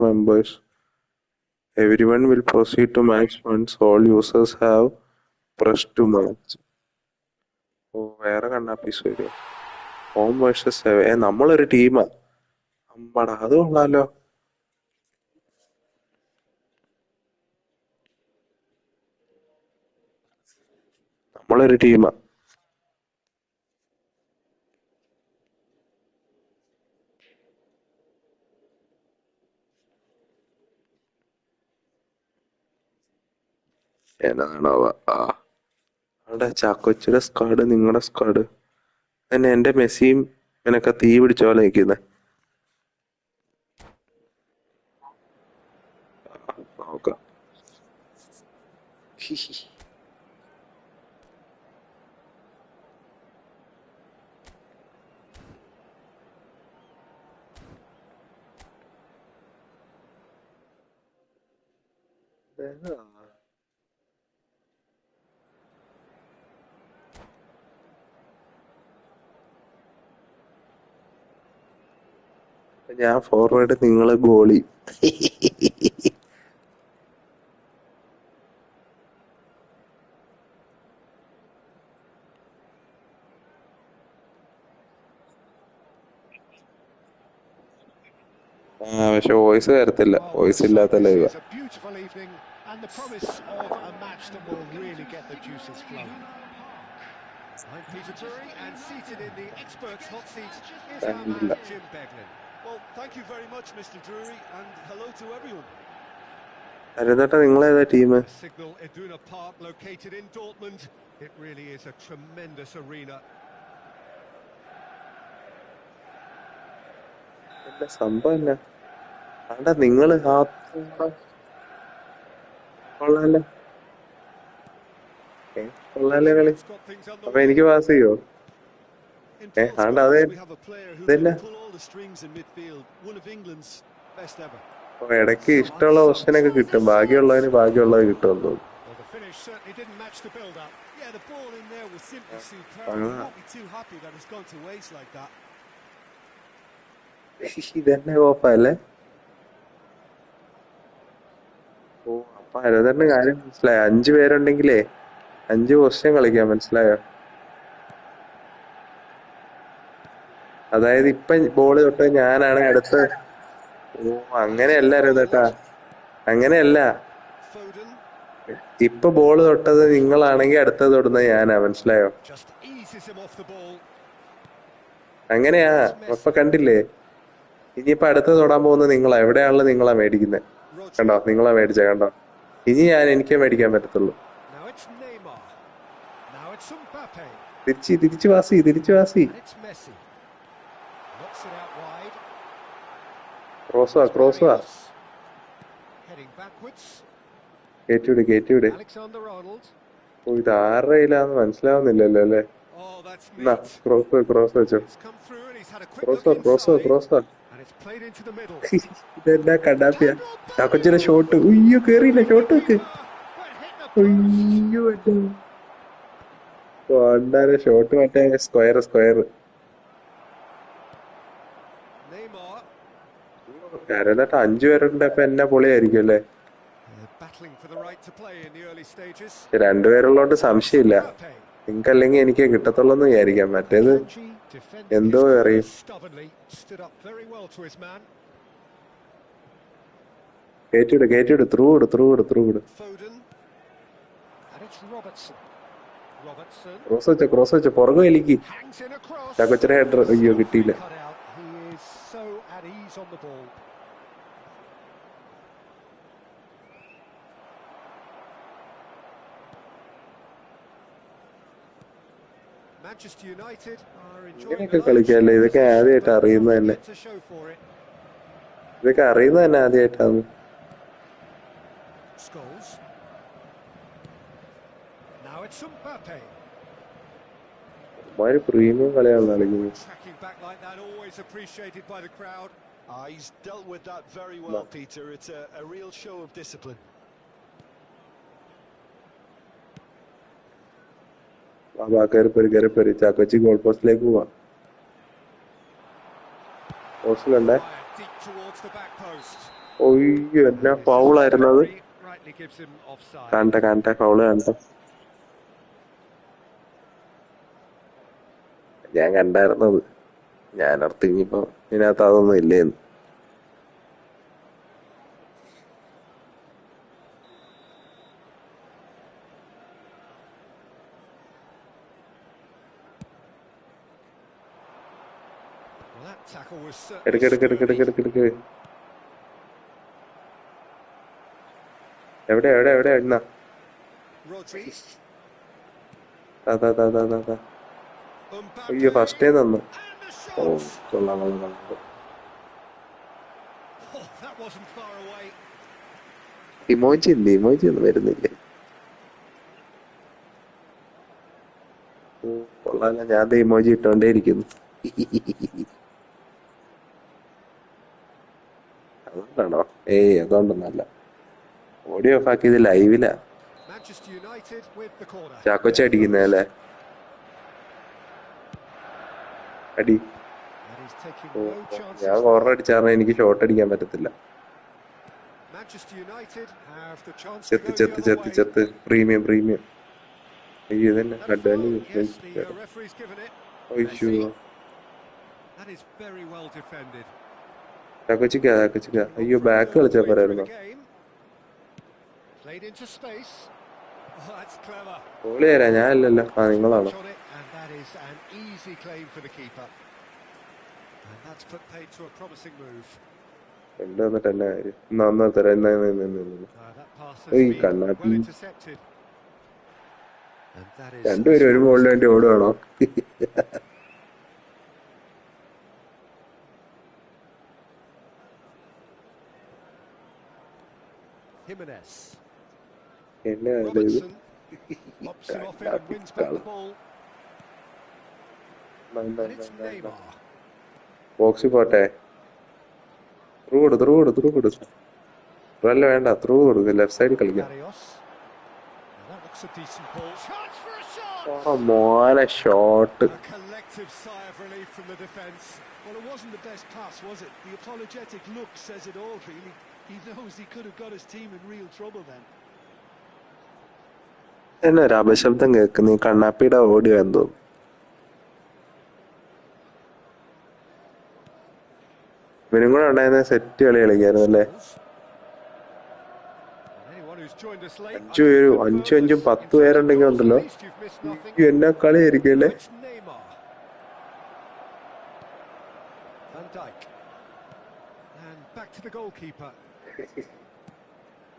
members. Everyone will proceed to match once all users have pressed to match. വേറെ കണ്ണാപ്പീസ് വരുമോ? Home versus നമ്മളൊരു ടീമാ. അമ്പടാ, അത് കൊള്ളാലോ. നമ്മളൊരു ടീമാ. ഏതാണോ? അവിടെ ചാക്കോച്ചിയുടെ സ്ക്വാഡ്, നിങ്ങളുടെ സ്ക്വാഡ് തന്നെ. എന്റെ മെസ്സിയും ഇങ്ങനൊക്കെ തീ പിടിച്ച പോലെ നിൽക്കുന്നത്. നോക്കാം. ഞാൻ ഫോർവേഡ്, നിങ്ങള് ഗോളി. പക്ഷെ വോയിസ് വരത്തില്ല, വോയിസ് ഇല്ലാത്ത ലൈവ്. അരുന്നേട്ടാ, നിങ്ങളേതാ ടീം? സംഭവം എന്നാ? ആണ്ടാ നിങ്ങള് കൊള്ളാലോ, കൊള്ളാലോ കളി. അപ്പൊ എനിക്ക് പാസ് ചെയ്യോ? ആണ്ടാ അതെ ഇതന്നെ. ഇടയ്ക്ക് ഇഷ്ടമുള്ള ക്വസ്റ്റ്യനൊക്കെ കിട്ടും, ഭാഗ്യമുള്ളവന് ഭാഗ്യമുള്ളത് കിട്ടുമെന്ന് തോന്നുന്നു. ഇതന്നെ കോപ്പല്ലേ? ഓ, അപ്പൊ അരുതന്റെ കാര്യം മനസ്സിലായോ? 5 പേരുണ്ടെങ്കിലേ 5 ക്വസ്റ്റ്യൻ കളിക്കാം, മനസ്സിലായോ? അതായത് ഇപ്പൊ ബോള് തൊട്ട് ഞാനാണ് അടുത്ത. ഓ, അങ്ങനെയല്ല അരുതേട്ടാ, അങ്ങനെയല്ല. ഇപ്പൊ ബോള് തൊട്ടത് നിങ്ങളാണെങ്കിൽ അടുത്തത് തൊടുന്നത് ഞാനാ, മനസ്സിലായോ? അങ്ങനെയാ. അപ്പൊ കണ്ടില്ലേ, ഇനിയിപ്പൊ അടുത്തത് തൊടാൻ പോകുന്നത് നിങ്ങളാ. എവിടെയാണല്ലോ നിങ്ങളാ മേടിക്കുന്നത്. കണ്ടോ, നിങ്ങളാ മേടിച്ച. കണ്ടോ, ഇനി എനിക്കേ മേടിക്കാൻ പറ്റത്തുള്ളൂ. തിരിച്ചു വാസി, തിരിച്ചു വാസി. ക്രോസുവാ, ക്രോസുവാ. കേറ്റിവിട്, കേറ്റിവിട്. ഓ, ഇത് ആരുടെ കയ്യിലാന്ന് മനസ്സിലാവുന്നില്ലല്ലോ അല്ലേ? എന്നാ ക്രോസ്, ക്രോസ് വെച്ചോ. ക്രോസോ, ക്രോസോ, ക്രോസോ. ഇതെന്നാ കണ്ണാപ്പിയാ? ചാക്കോച്ചിയുടെ ഷോട്ട്. ഉയ്യോ, കേറിയില്ല. ഷോട്ട് വെക്ക്. ഉയ്യോ, കൊണ്ടാരെ ഷോട്ട്. മറ്റേ സ്ക്വയർ, സ്ക്വയർ. എന്നിട്ട് 5 പേരുണ്ട്. അപ്പൊ എന്നെ പൊളിയായിരിക്കും അല്ലേ? 2 പേരുള്ളോണ്ട് സംശയമില്ല. നിങ്ങക്കല്ലെങ്കിൽ എനിക്കേ കിട്ടത്തുള്ളൂന്ന് വിചാരിക്കാം. മറ്റേത് എന്തോ അറിയും. കേറ്റിവിട്, കേറ്റിവിട്. ത്രൂ വിട്, ത്രൂ വിട്, ത്രൂ വിട്. ക്രോസ് വെച്ചോ, ക്രോസ് വെച്ചോ. പുറകെ വലിക്ക്. ചാക്കോച്ചിയുടെ ഹെഡർ. അയ്യോ, കിട്ടിയില്ല. ഇങ്ങനെയൊക്കെ കളിക്കാല്ലേ? ഇതൊക്കെ ആദ്യമായിട്ട് അറിയുന്നത് തന്നെ. ഇതൊക്കെ അറിയുന്നത് തന്നെ ആദ്യമായിട്ടാണ്. ഒരുമാതിരി പ്രീമിയം കളിയാണ് കളിക്കുന്നത്. He's dealt with that very well, Peter. It's a real show of discipline. കയറിപ്പരി ചാക്കോച്ചി ഗോൾ പോസ്റ്റിലേക്ക് പോവാ. പോസ്റ്റിലുണ്ടേ. ഒയ്യോ എന്നാ ഫൗളായിരുന്നത്. കണ്ട ഫൗള് കണ്ട. ഞാൻ കണ്ടായിരുന്നത്. ഞാനോർത്ത് ഇനിയിപ്പോ ഇതിനകത്ത് അതൊന്നും ഇല്ലേന്ന്. എടുക്ക്. എവിടെ എണ്ണ? അയ്യോ ഫസ്റ്റേ തന്നു. ഓ കൊള്ളാം. ഇമോജി ഒന്നും വരുന്നില്ലേ? കൊള്ളാല്ല, ഞാൻ ഇമോജി ഇട്ടോണ്ടേ ഇരിക്കുന്നു. അതുകൊണ്ടാണോ? അതുകൊണ്ടൊന്നല്ല. ഓഡിയോ ഓഫ് ആക്കിയത് ലൈവിലാ. ചാക്കോച്ച അടിക്കുന്നല്ലേ? അടി. ഞാൻ കോർണർ അടിച്ചാറിന് എനിക്ക് ഷോട്ട് അടിക്കാൻ പറ്റത്തില്ല. ചെത്ത് പ്രീമിയം. അയ്യോ ഇതന്നെ അഡ്വാൻറ്റേജ്. ചാക്കോച്ചിക്ക. അയ്യോ ബാക്ക് കളിച്ചാ പോരായിരുന്നോ? ഗോളി തരാ ഞാനല്ലല്ലോ. നിങ്ങളാണോ? എന്റെ വന്നിട്ട് എന്നാ കാര്യം? നന്നാ തരാം. കണ്ണാപ്പി രണ്ടുപേരും ഒരു ബോളിന് വേണ്ടി ഓടുവാണോ? എന്നെ ബോക്സിൽ പോട്ടെ. ത്രൂ കൊടു. അല്ല വേണ്ട, ത്രൂ കൊടുക്കും. ലെഫ്റ്റ് സൈഡിൽ കളിക്കാം. മോനെ shot. Well, it wasn't the best pass, was it? The apologetic look says it all, really. He knows he could have got his team in real trouble then. എന്നെ ഒരു അപശബ്ദം കേൾക്കുന്നു. കണ്ണാപ്പിയുടെ ഓഡിയോ എന്തോ. ഇവനും കൂടെ ഉണ്ടായിരുന്ന സെറ്റ് കളി കളിക്കായിരുന്നു അല്ലേ? 5 10 പേരുണ്ടെങ്കിൽ ഉണ്ടല്ലോ, എന്നാ കളിയായിരിക്കും അല്ലേ?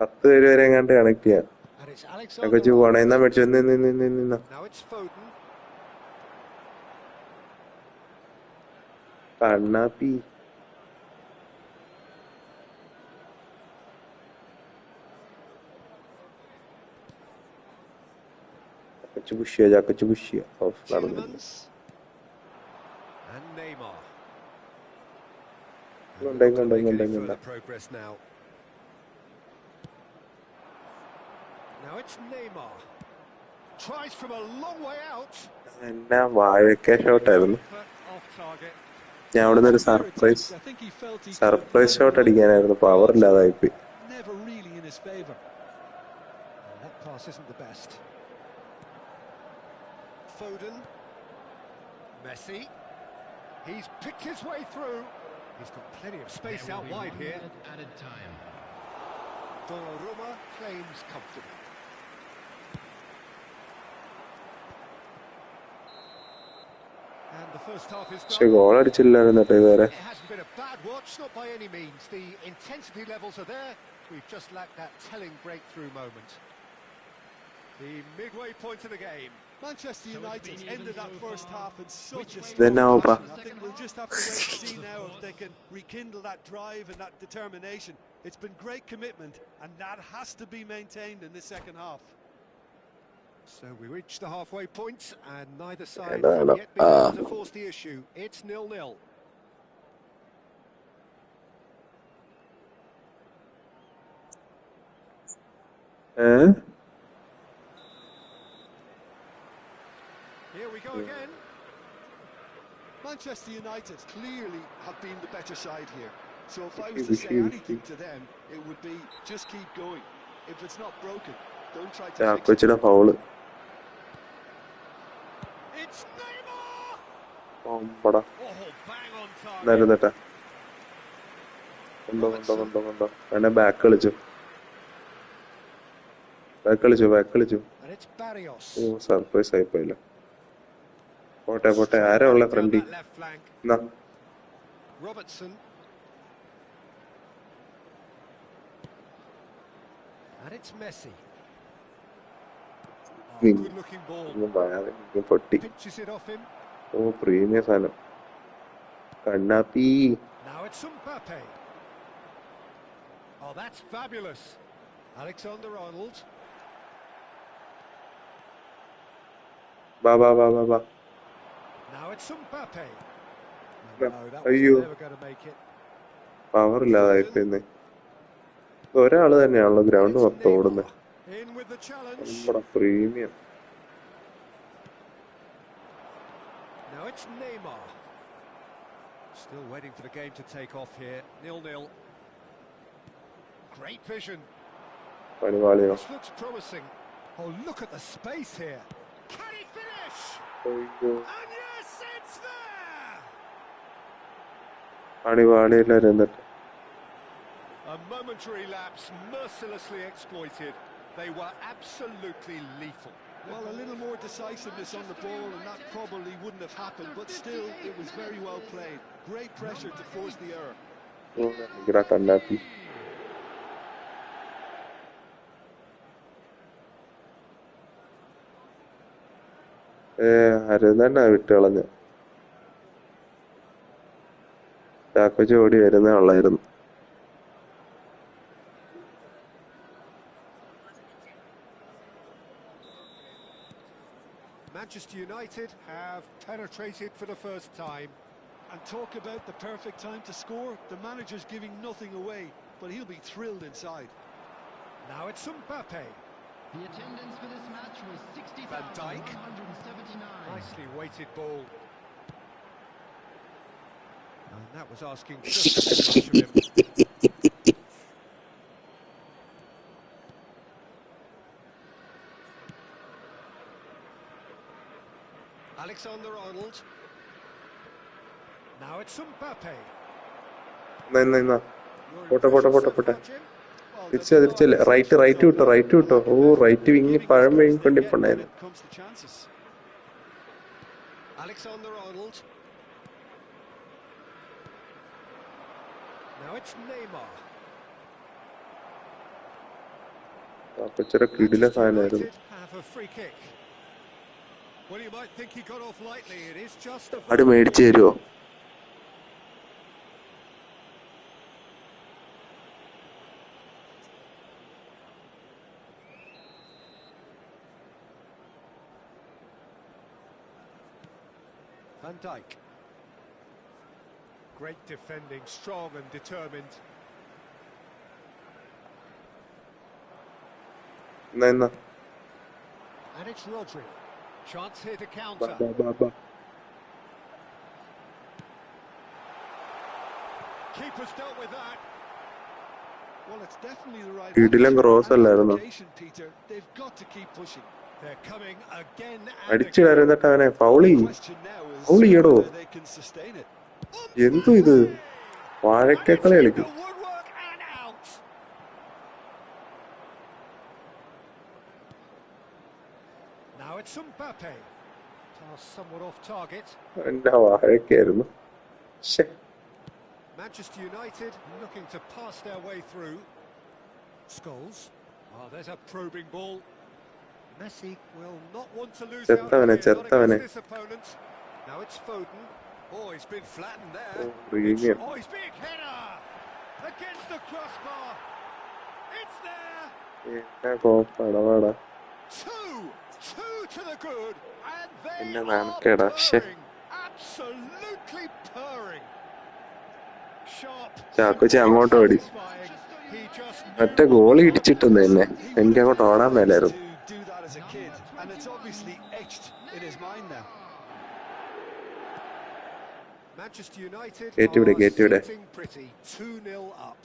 10 പേര് വരെ എങ്ങാണ്ട് കണക്ട് ചെയ്യാം. കൊച്ചു പോണേ. എന്നാ മേടിച്ചു നിന്ന് കണ്ണാപ്പി. ചാക്കച്ചു പുഷ്യ നടന്നില്ല. എന്നാ വാഴക്ക ഷോട്ടായിരുന്നു. ഞാൻ അവിടെ നിന്ന് ഒരു സർപ്രൈസ് ഷോട്ട് അടിക്കാനായിരുന്നു. പവർ ഇല്ലാതായിപ്പോയി. Foden, Messi, he's picked his way through. He's got plenty of space out wide here. Added time. Donnarumma claims comfortable. And the first half is done. goal അടിച്ചില്ലായിരുന്നു ഇതുവരെ. It hasn't been a bad watch, not by any means. The intensity levels are there. We've just lacked that telling breakthrough moment. The midway point of the game. Manchester United ended that first half in such a strong fashion. I think we'll just have to wait to see now if they can rekindle that drive and that determination. It's been great commitment, and that has to be maintained in this second half. So we reach the halfway point, and neither side have yet been able to force the issue. It's 0-0. Here we go again. Manchester United clearly have been the better side here. So if I was to say anything to them, it would be just keep going. If it's not broken, don't try to fix it. Foul. It's Neymar! Oh, bang on target. Back കളിച്ചു. And it's Barrios. Oh, surprise ആയിപ്പോയില്ല. പോട്ടെ ആരാ ഉള്ള ഫ്രണ്ടിൽ? Robertson. And it's Messi. Good looking ball. Pinches it off him. Oh, premium സാധനം. കണ്ണാപ്പി. Now it's Mbappe. Oh, that's fabulous. Alexander-Arnold. Ba. Now it's Mbappe. No, that was never going to make it. Power ഇല്ലാതായിപ്പോയി. ഒരാള് തന്നെയാണല്ലോ ground മൊത്തം ഓടുന്നത്. In with the challenge. നമ്മുടെ premium. Now it's Neymar. Still waiting for the game to take off here. 0-0. Great vision. This looks promising. Oh, look at the space here. Can he finish? And yes, it's there! A momentary lapse, mercilessly exploited. They were absolutely lethal. Well, a little more decisiveness on the ball and that probably wouldn't have happened, but still, it was very well played. Great pressure to force the error. അരുതന്നെ വിട്ട് കളഞ്ഞ്. ചാക്കോച്ചി ഓടി വരുന്നേ ഉള്ളായിരുന്നു. Manchester United have penetrated for the first time. And talk about the perfect time to score. The manager's giving nothing away, but he'll be thrilled inside. Now it's Mbappe. The attendance for this match was 60,179. Nicely weighted ball. And that was asking just too much of him. Alexander-Arnold. Now it's Mbappe. പോട്ടെ. തിരിച്ചല്ലേ right വിട്ടോ. ഓ right വിങ്ങി പഴം വീങ്ങിക്കൊണ്ടിപ്പുണ്ടായിരുന്നു. Alexander-Arnold. Now it's Neymar. കൊച്ചര കിടില സാധനമായിരുന്നു. Have a free kick. Well, you might think he got off lightly. It is just a അത് മേടിച്ചു തരുമോ? Van Dijk. Great defending, strong and determined. And it's Rodri. Chance here to counter. Keeper's dealt with that. Well, it's definitely the right location, Peter. They've got to keep pushing. They're coming again and again. The question now is whether they can sustain it. എന്തു ഇത് വാഴക്കക്കളി കളിക്കും. Now it's Mbappe. Somewhat off target. എന്താ വാഴക്കായിരുന്നു. Manchester United looking to pass their way through. Scholes. Oh, there's a probing ball. Messi will not want to lose out here, not against this opponent. Now it's Foden. Oh, he's been flattened there. Oh, he's big header against the crossbar. It's there. 2 to the good, and they are purring. Absolutely purring. Sharp. Chakochi അങ്ങോട്ട് ഓടി. ഒറ്റ goalie ഇടിച്ചിട്ടുണ്ട് തന്നെ. എനിക്ക് അങ്ങോട്ട് ഓടാൻ മേലായിരുന്നു. And it's obviously etched in his mind now. Manchester United Get it, are get it. sitting pretty, 2-0 up.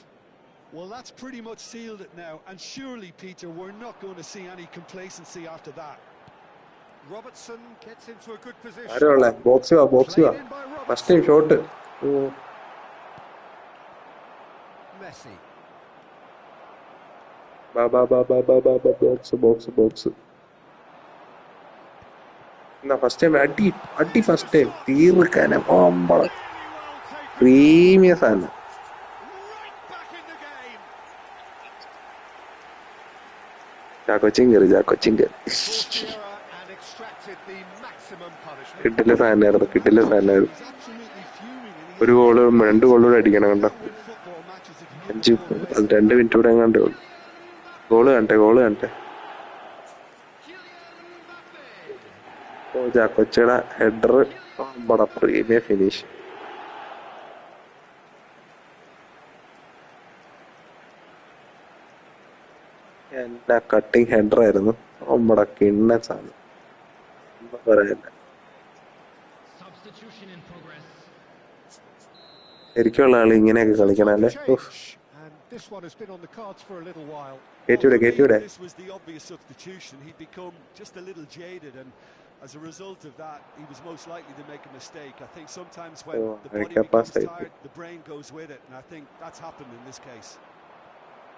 Well, that's pretty much sealed it now, and surely, Peter, we're not going to see any complacency after that. Robertson gets into a good position. ആരുള്ള box വാ Played in by first time Robertson. Shot. Messi. Box എന്നാ first time അടി first time തീർക്കാനും പ്രീമിയസ് ആണ്. Right back in the game. കൊച്ചിൻ കയറി Forced the error and extracted the maximum punishment. കിട്ടില്ല സാധനമായിരുന്നു He's absolutely fuming, and ഒരു ഗോള് 2 ഗോളൂടെ അടിക്കണം കണ്ടോ. win football matches if you 5 give the ball away. 2 minute കൂടെ എങ്ങാണ്ടേ ഉള്ളൂ. ഗോള് കണ്ടേ കൊച്ചിയുടെ ഹെഡർ പ്രീമിയം ഫിനിഷ്. എല്ലാ കട്ടിങ് ഹെഡർ ആയിരുന്നു. നമ്മുടെ കിണ്ണസാണ് എന്താ പറയാ. Substitution in progress. ശരിക്കുള്ള ആള് ഇങ്ങനെയൊക്കെ കളിക്കണം അല്ലേ. And this one has been on the cards for a little while. കേറ്റിവിടെ This was the obvious substitution. He'd become just a little jaded, and as a result of that, he was most likely to make a mistake. I think sometimes when the body becomes tired, the brain goes with it, and I think that's happened in this case.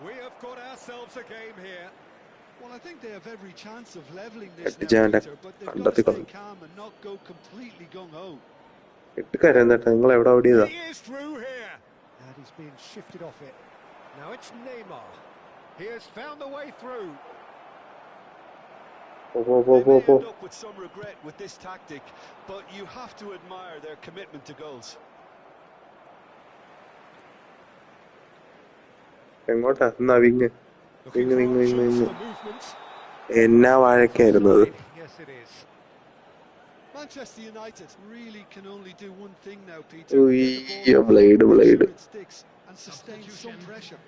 We have got ourselves a game here. Well, I think they have every chance of levelling this now, Janda, Peter, but they've under got to the stay goal. calm and not go completely gung-ho. നിങ്ങൾ എവിടെ ഓടിയതാ? He is through here. And he's being shifted off it. Now it's Neymar. He has found the way through. They may end up with some regret with this tactic, but you have to admire their commitment to goals. എങ്ങോട്ടാ എന്നാ wing Looking for options for movement. എന്നാ വാഴക്കായിരുന്നത്. Yes, it is. Manchester United really can only do one thing now, Peter. ഉയ്യോ, blade. Make sure it sticks and sustain some pressure.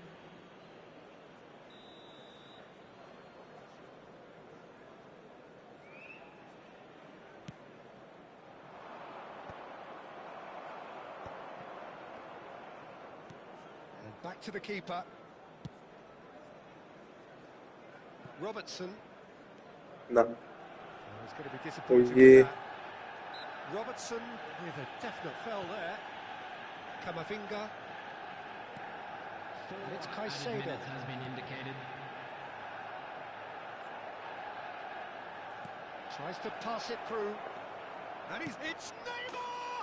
And back to the keeper. Robertson. എന്നാ He's going to be disappointed yeah. with that. Robertson with a definite foul there. Camavinga. And it's Caicedo. Has been indicated. Tries to pass it through. And it's Neymar!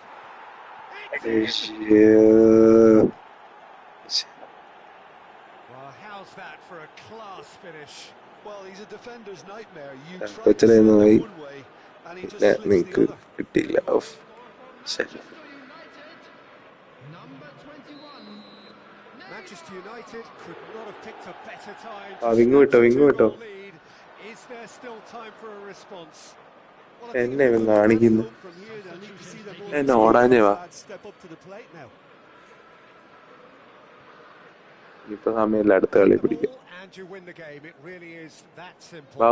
It's in! Well, how's that for a class finish? Well, he's a defender's nightmare. You Yeah, try but to today set no, him one way, and he just slips the നിങ്ങൾക്ക് other. കിട്ടിയില്ല. Manchester United, number 21. Manchester United could not have picked a better time Ah, to Vingo snatch a Vingo two-goal lead. Is there still time for a response? Well, I think എന്നെ if ഇവൻ they want to കാണിക്കുന്നു. hope from here, they'll need to see their more എന്നെ ഓടാഞ്ഞേ വാ. experienced lads step up to the plate now. ഇപ്പൊ സമയമില്ല, അടുത്ത കളി The പിടിക്കാം. ball and you win the game. It really is that simple. ബാ.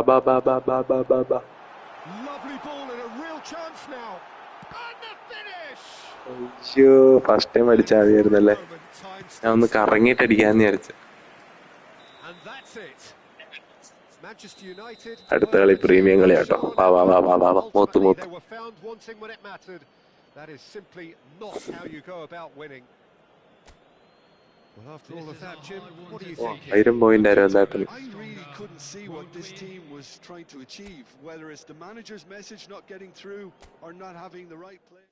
Lovely ball and a real chance now. And the finish! അയ്യോ, first time അടിച്ചാൽ മതിയായിരുന്നല്ലേ. ഞാൻ ഒന്ന് കറങ്ങിയിട്ട് അടിക്കാന്ന് വിചാരിച്ചു. And that's it. Manchester United. അടുത്ത കളി പ്രീമിയം കളി കേട്ടോ. വാ മൂത്ത്. They were found wanting when it mattered. That is simply not how you go about winning. Well, after all of that, Jim, what do you think? 1000 point ആയിരുന്നു എന്തായിരുന്നു. I really couldn't see what this team was trying to achieve, whether it's the manager's message not getting through or not having the right play.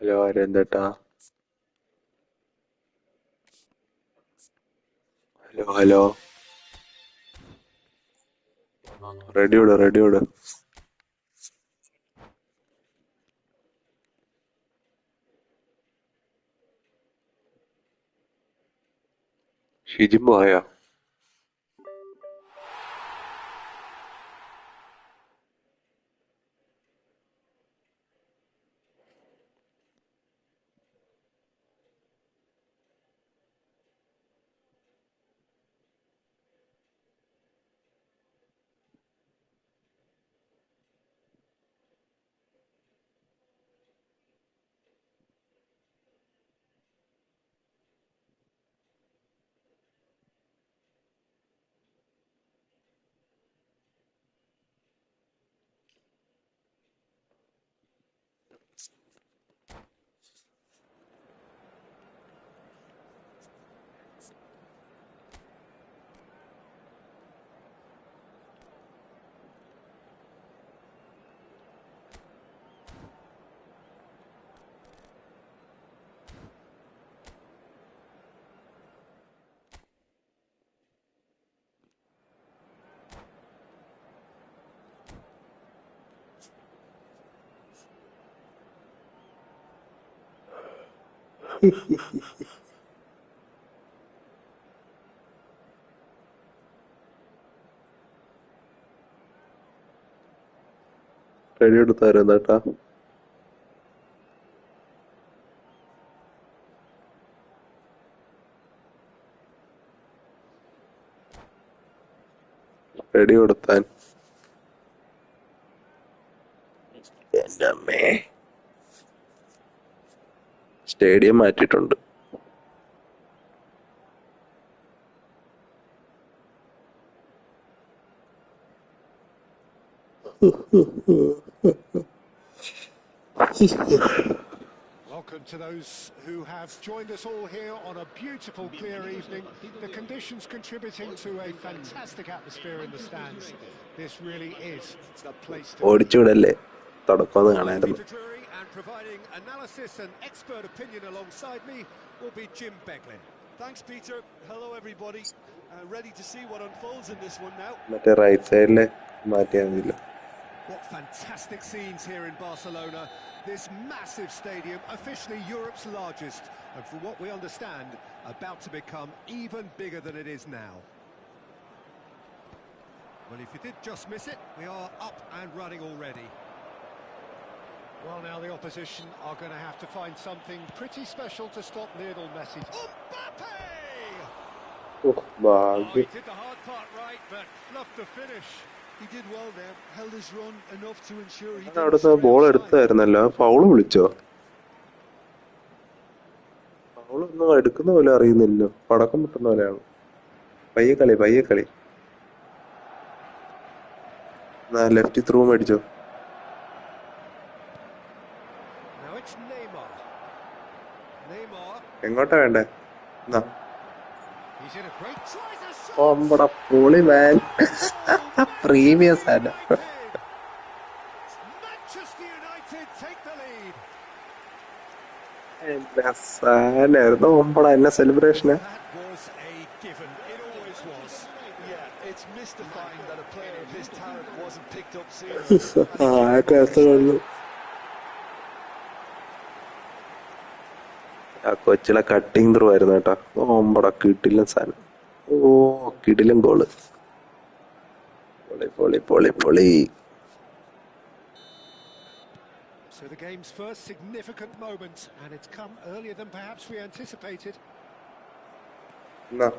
Hello അരന്തേട്ടാ. Hello. റെഡിയോട്. ഷിജിൻ പോയാ? റെഡിയെടുത്ത അരന്തേട്ടാ. Ready കൊടുത്താൻ. എന്റെ അമ്മേ, സ്റ്റേഡിയം മാറ്റിയിട്ടുണ്ട്. Welcome to those who have joined us all here on a beautiful, clear evening. The conditions contributing to a fantastic atmosphere in the stands. This really is the place to be. ഓടിച്ചുവിടല്ലേ, തുടക്കം I'm കാണായിരുന്നു. Peter Drury, and providing analysis and expert opinion alongside me will be Jim Beglin. Thanks, Peter. Hello, everybody. Ready to see what unfolds in this one now. മറ്റേ right സൈഡിലെ മാറ്റിയാൽ മതിയല്ലോ. What fantastic scenes here in Barcelona. This massive stadium, officially Europe's largest, and from what we understand, about to become even bigger than it is now. Well, if you did just miss it, we are up and running already. Well, now the opposition are going to have to find something pretty special to stop Lionel Messi. Mbappe! Oh, he did the hard part right, but fluffed the finish. He did well there, held his run enough to ensure he അവിടുന്ന് ball എടുത്തായിരുന്നല്ലോ. Foul വിളിച്ചോ? ഫൗളൊന്നും എടുക്കുന്ന പോലെ അറിയുന്നില്ലോ, പടക്കം പൊട്ടുന്ന പോലെയാണ്. പയ്യെ കളി. Left through മേടിച്ചോ? എങ്ങോട്ടാ വേണ്ടേ? നമ്മുടെ പൊളി മാൻ, പ്രീമിയസ് ആണ്. സാനായിരുന്നു ഒമ്പട എന്നെ സെലിബ്രേഷന്. ആ കൊച്ചിലെ കട്ടിങ് ത്രൂ ആയിരുന്നു കേട്ടോ. ഒമ്പട കിട്ടില്ല സാധനം. ഓ, കിടിലും ഗോള്. പൊളി. So the game's first significant moment, and it's come earlier than perhaps we anticipated.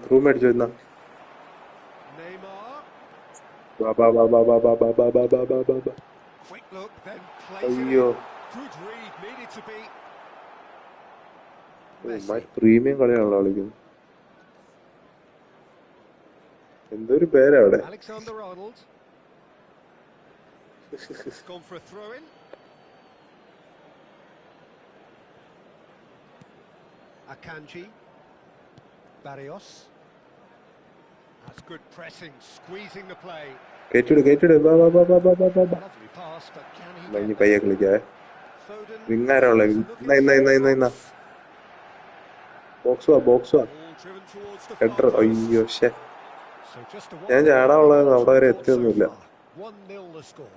Through മേടിച്ചോ. Neymar. Quick look, then plays it in. Good read, needed to be. Premium കളിയാണല്ലോ കളിക്കുന്നത്. എന്തൊരു പേരാ അവിടെ. Alexander-Arnold. It's gone for a throw-in. Akanji, Barrios. That's good pressing, squeezing the play. കേറ്റിട്. Lovely pass, but can he പയ്യെ കളിക്കാ. Foden. വിങ്ങാരുള്ള Defenders are looking for ഇന്ന cross. ബോക്സുവാ Ball driven towards the far header post. അയ്യോ ശേ So just a ഞാൻ 1-0 ചാടാനുള്ളത് goal to അവിടെ വരെ report so എത്തിയൊന്നുമില്ല. far. 1-0 the score.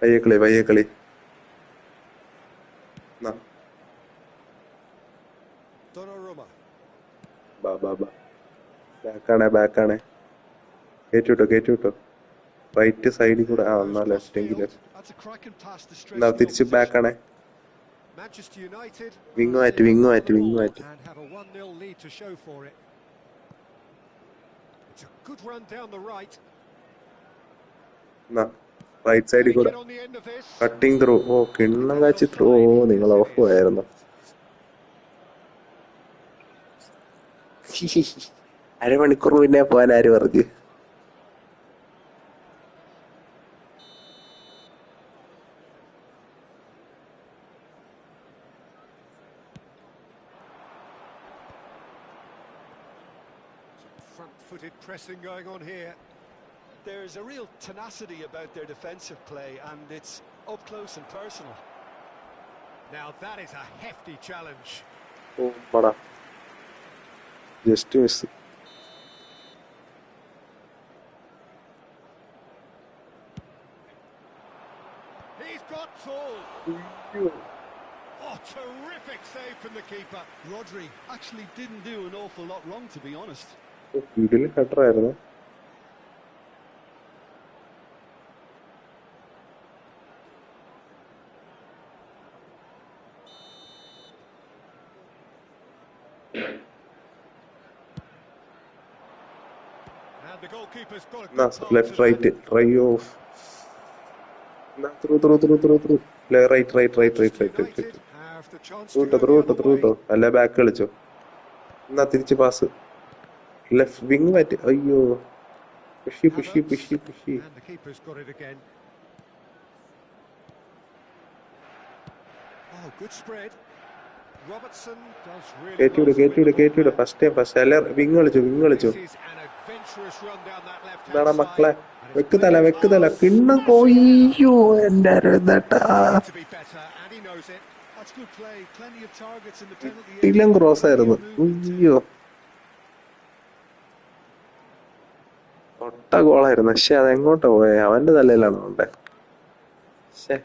പയ്യെ കളി Donnarumma. ബാ ബാക്കാണേ കയറ്റി വിട്ടോ റൈറ്റ് സൈഡിൽ കൂടെ എന്നാ ലെഫ്റ്റ് എങ്കിൽ That's a cracking pass to stretch എന്നാ the തിരിച്ച് opposition. ബാക്കാണേ Manchester United wing will മാറ്റി see the ball and have a 1-0 lead to show for it. It's a good run down the right. എന്നാ right സൈഡിൽ കൂടെ Get on the end of this. കട്ടിങ് through കിണ്ണം കാച്ചി through നിങ്ങൾ of പോയായിരുന്നു. അരമണിക്കൂർ മുന്നേ പോകാൻ ആര് പറഞ്ഞു? Front-footed pressing going on here. There's a real tenacity about their defensive play, and it's up close and personal. Now that is a hefty challenge. പടാ just miss. He's got full. Oh, terrific save from the keeper. Rodri actually didn't do an awful lot wrong, to be honest. ഇതിൽ ഹെഡറായിരുന്നു. And the goalkeeper's got a No, good left, pass right, try off. No, through. Right. United have the chance to go the other Through. way. അല്ല back കളിച്ചോ. എന്നാ തിരിച്ച് pass. Left wing മാറ്റി. അയ്യോ pushy. And the keeper's got it again. Oh, good spread. Robertson does really കയറ്റിവിട് first അല്ല wing കളിച്ചോ. This is an adventurous run down that left-hand എന്താണ് side. മക്കളെ And it's വെക്ക് തല clear. കിണ്ണം കോയ്യോ എന്റെ അരുതട്ടാ. Need to be better, and he knows it. That's good play. Plenty of targets in the penalty ടിലം area. Cross ആയിരുന്നു. അയ്യോ തൊട്ട ഗോളായിരുന്നു. പക്ഷെ അതെങ്ങോട്ടാ പോയെ? അവന്റെ തലയിലാണ് കൊണ്ടേ. ശേ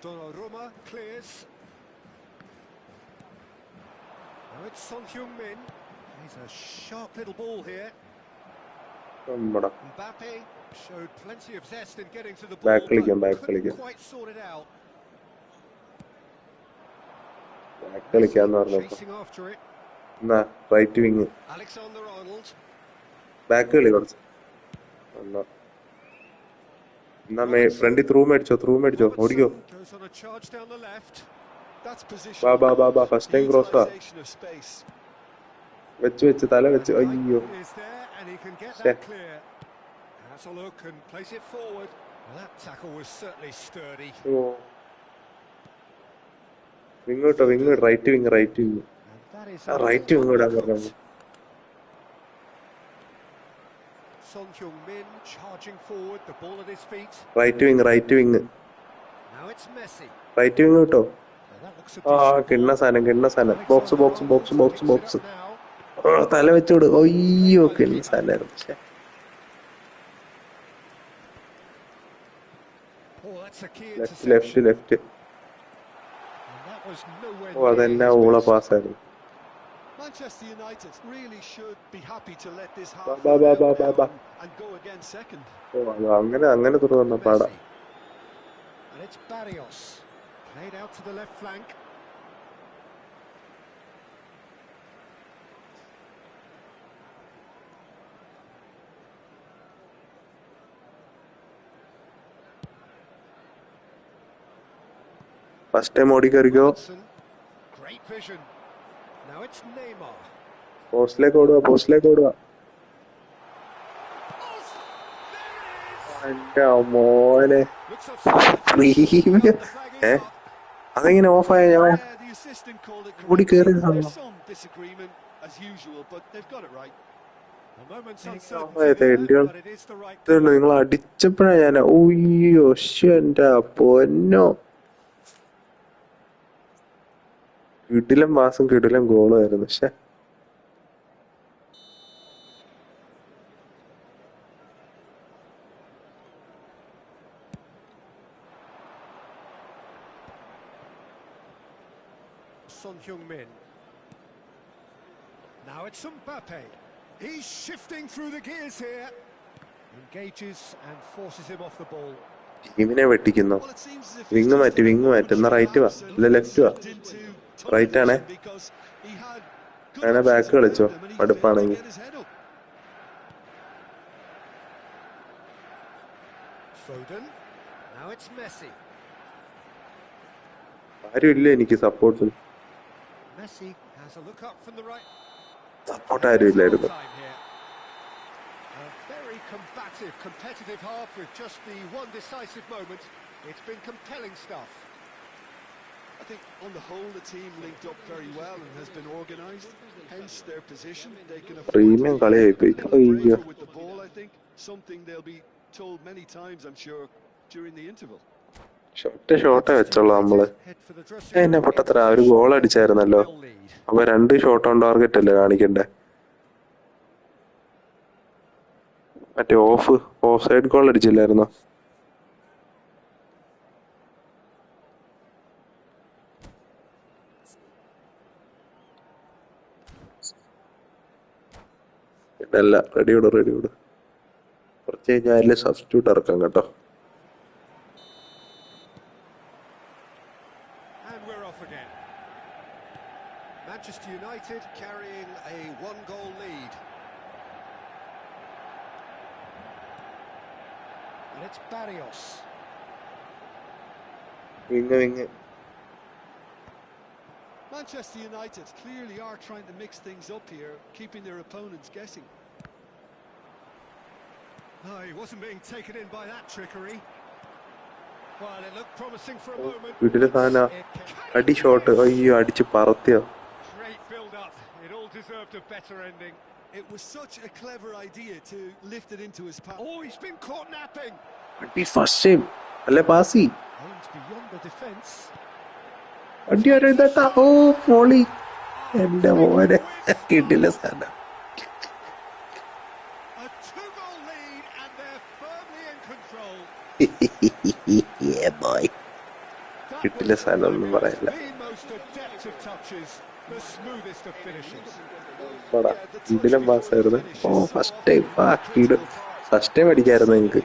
Donnarumma clears. Now it's Son Heung-min. He's a sharp little ball here. നമ്മടാ Mbappe showed plenty of zest in getting to the Back ball, കളിക്കാം, but back couldn't കളിക്കാം. quite sort it out. കളിക്കാന്ന് പറഞ്ഞപ്പോ Chasing after it. എന്നാ right wing Alexander-Arnold. Back കളി കുറച്ച് എന്നാ ഫ്രണ്ടിൽ through മേടിച്ചോ ഓടിക്കോ. Robertson goes on a charge down the left. That's position. ബാ ഫസ്റ്റ് ടൈം ക്രോസാ. Utilization of space. വെച്ച് തല വെച്ച്. The അയ്യോ guy is there and he can get Shit. that clear. Has a look and place it forward. Well, that tackle was certainly sturdy. Wing right wing And that is a right wing ഇടാൻ പറഞ്ഞു. Son Heung-min charging forward, the ball at his feet. Right wing Now it's Messi. Right wing കിട്ടോ. Now that looks a കിണ്ണ സാധനം box Alexander-Arnold picks it up now. തല വെച്ചോട്. അയ്യോ കിണ്ണ സാധനമായിരുന്നു. Oh, that's a key left interception. And that was nowhere near അതെന്നാ his ഊള best. പാസ്സായിരുന്നു. Manchester United really should be happy to let this half Ba, ba, ba, ba, ba. and go again second. അങ്ങനെ തുറന്ന പാടാ. Messi. And it's Barrios. Played out to the left flank. First time ഓടിക്കറിക്കോ. Robertson. Great vision. Now it's Neymar. പോസ്റ്റിലേക്ക് ഓടുക. എന്റെ മോനെ Looks offside. Premium The flag is up. അതെങ്ങനെ ഓഫായ ഞാൻ Yeah, the assistant called it ഓടി correctly. കയറി There's some disagreement. as usual, but they've got it right. A moment's uncertainty there, but it is the right call. നിങ്ങൾ അടിച്ചപ്പോഴാ ഞാൻ ഓയ്യോ എന്റെ പൊന്നോ കിടിലം മാസം കിടിലം ഗോളായിരുന്നു. പക്ഷെ Son Heung-min. Now it's Mbappe. He's shifting through the gears here. Engages and forces him off the ball. ടീമിനെ വെട്ടിക്കുന്നു. Wing മാറ്റി എന്നാ റൈറ്റ് വാ ഇല്ല ലെഫ്റ്റ് വാ. റൈറ്റ് ആണേ. അങ്ങനെ ബാക്ക് കളിച്ചോ മടുപ്പാണെങ്കിൽ. Foden. Now it's Messi. ആരും ഇല്ല എനിക്ക് support. Messi has a look up from the right. Support ആരും ഇല്ലായിരുന്നു. A very combative, competitive half with just the one decisive moment. It's been compelling stuff. I think on the whole the team linked up very well and has been organised. Hence their position. They can afford to be braver with the ball, I think. Something they'll be told many times, I'm sure, during the interval. ഷോട്ടേ വെച്ചോളൂ നമ്മള്. എന്നെ പൊട്ടത്ര ഒരു goal അടിച്ചായിരുന്നല്ലോ. അപ്പൊ 2 shot on target അല്ലേ കാണിക്കണ്ടേ? മറ്റേ of side goal അടിച്ചില്ലായിരുന്നോ? അല്ല ready വിടും കുറച്ച് കഴിഞ്ഞാൽ സബ്സ്റ്റിറ്റ്യൂട്ട് ഇറക്കാം കേട്ടോ. Manchester United carrying a one-goal lead. And it's Barrios. Wing. Manchester United clearly are trying to mix things up here, keeping their opponents guessing. Oh, he wasn't being taken in by that trickery. Well, it looked promising for a moment. അടി shot അയ്യോ അടിച്ച് പറത്തിയോ. Great build-up. It all deserved a better ending. It was such a clever idea to lift it into his path. Oh, he's been caught napping. അടി first time അല്ലേ Passi. Aims beyond the defence. അടി ആരെതാ ഓ poly എന്റെ മോനെ കിട്ടില്ല സാധനം. A 2-goal lead and they're firmly in control. Yeah boy. കിട്ടില്ല സാധനം ഒന്നും പറയില്ല. The most adept of touches, the smoothest of finishes. കിടിലം പാസ്സായിരുന്നു. ഓ ഫസ്റ്റ് ടൈം അടിക്കായിരുന്നു എനിക്ക്.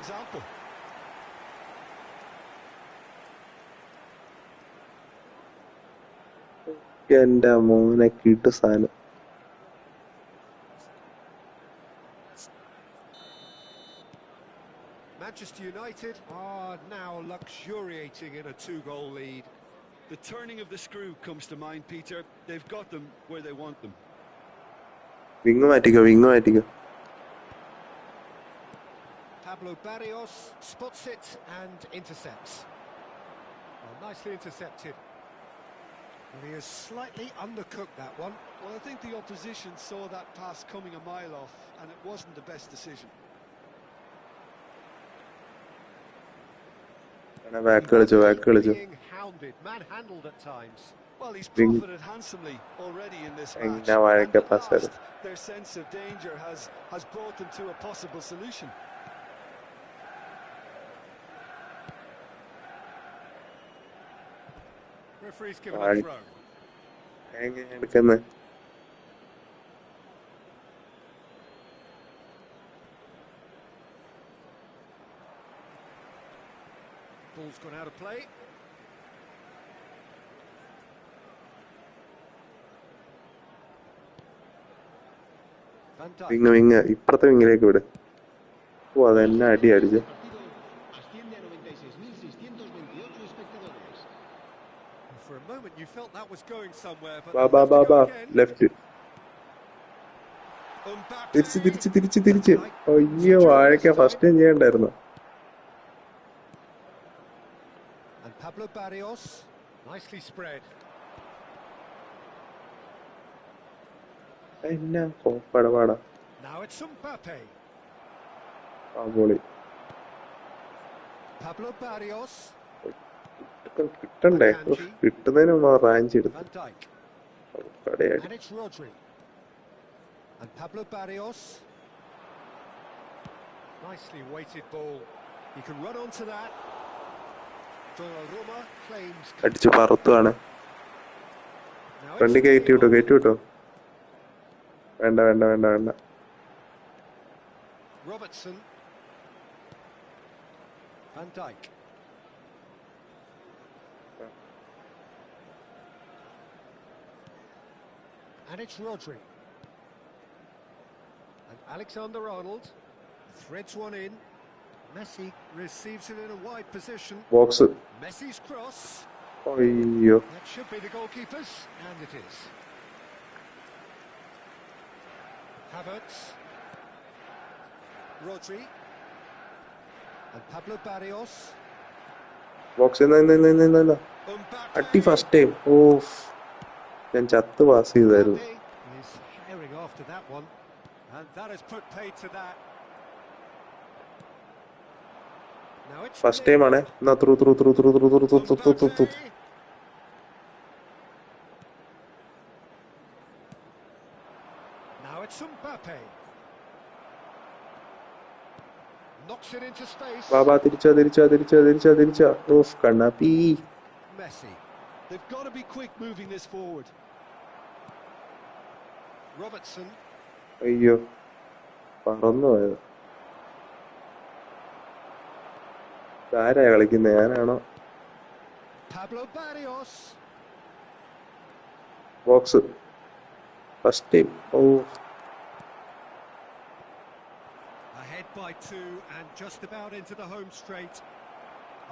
എന്റെ മോനെ കിട്ടു സാധനം. Manchester United are now luxuriating in a 2-goal lead. The turning of the screw comes to mind, Peter. They've got them where they want them. Wing മാറ്റിക്കോ. Pablo Barrios spots it and intercepts. Well, nicely intercepted. Well, he has slightly undercooked that one. Well, I think the opposition saw that pass coming a mile off, and it wasn't the best decision. Back കളിച്ചു. Being hounded, manhandled at times. Well, he's profited handsomely already in this match. And at last, their sense of danger has brought them to a possible solution. Referee's given a throw. എടുക്കുന്നത് Ball's gone out of play. Wing ഇപ്പുറത്തെ വിങ്ങിലേക്ക് വിട്. ഓ അതെന്നെ അടി അടിച്ച്. For a moment you felt that was going somewhere, but left തിരിച്ച് അയ്യോ വാഴക്ക first time ചെയ്യണ്ടായിരുന്നു. And Pablo Barrios nicely spread. എന്നാ കോപ്പടപാടാ Now it's Mbappe. ആ പൊളി Pablo Barrios. കിട്ടണ്ടേ കിട്ടുന്നതിന് മുമ്പ് റാഞ്ചി എടുത്തു Van Dijk. Kadayadi And it's Rodri. And Pablo Barrios. Nicely weighted ball. He can run onto that. Donnarumma claims. അടിച്ച് പറത്തുവാണ് Now ഫ്രണ്ട് it's കയറ്റി വിട്ടോ Neymar. കയറ്റി വിട്ടോ വേണ്ട വേണ്ട വേണ്ട വേണ്ട Robertson. Van Dijk. And it's Rodri. And Alexander-Arnold threads one in. Messi receives it in a wide position. Box Messi's cross. അയ്യോ That should be the goalkeeper's, and it is. Havertz. Rodri. And Pablo Barrios. Box അടി Mbappe. First time ഓ ഞാൻ ചത്ത് pass ചെയ്തായിരുന്നു Mbappe is herring after that one. And that has put paid to that. Now it's first time ആണ് എന്നാ through through through through through through through through through through Mbappe. Now it's Mbappe. Knocks it into space. ബാബാ തിരിച്ചാ off Kannappi Messi. They've got to be quick moving this forward. Robertson. അയ്യോ പറന്നു പോയത് ആരാ കളിക്കുന്നത് ഞാനാണോ Pablo Barrios. Box first time oh Ahead by 2 and just about into the home straight.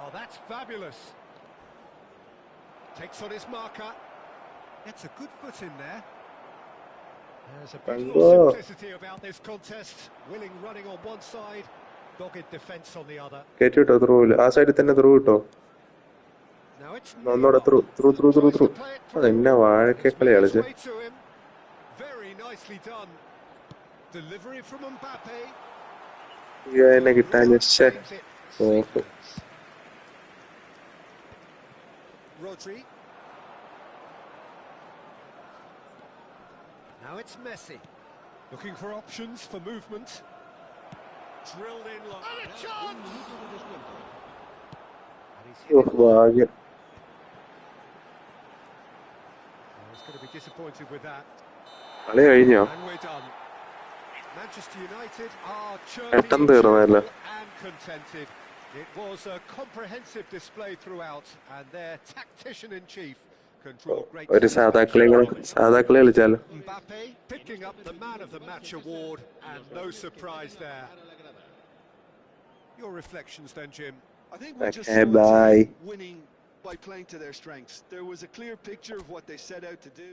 Oh, that's fabulous. Takes on his marker. Gets a good foot in there. There's a beautiful Tango. simplicity about this contest. Willing running on one side, dogged defence on the other. കയറ്റി വിട്ടോ through ആ സൈഡിൽ തന്നെ through കിട്ടോ Now it's ഒന്നൂടെ Neymar. Through through through through Tries through to play it through. അതെന്നാ It's വാഴക്കക്കളി made its കളിച്ച് way to him. Very nicely done. Delivery from Mbappe. എന്നെ കിട്ടാൻ ശേ Claims it of safe hands. Rodri. Now it's Messi. Looking for options for movement. Drilled in long. And a chance! And he's hit it. ഭാഗ്യം He's going to be disappointed with that. കളി കഴിഞ്ഞോ And we're done. Manchester United are പെട്ടെന്ന് churning തീർന്നല്ലേ and contented. It was a comprehensive display throughout, and their tactician-in-chief can draw great ഒരു സാധാക്കളി കളിച്ചാലോ Mbappe picking up the Man of the Match award, and no surprise there. Your reflections then, Jim? I think we just Okay, saw a bye. team winning by playing to their strengths. There was a clear picture of what they set out to do.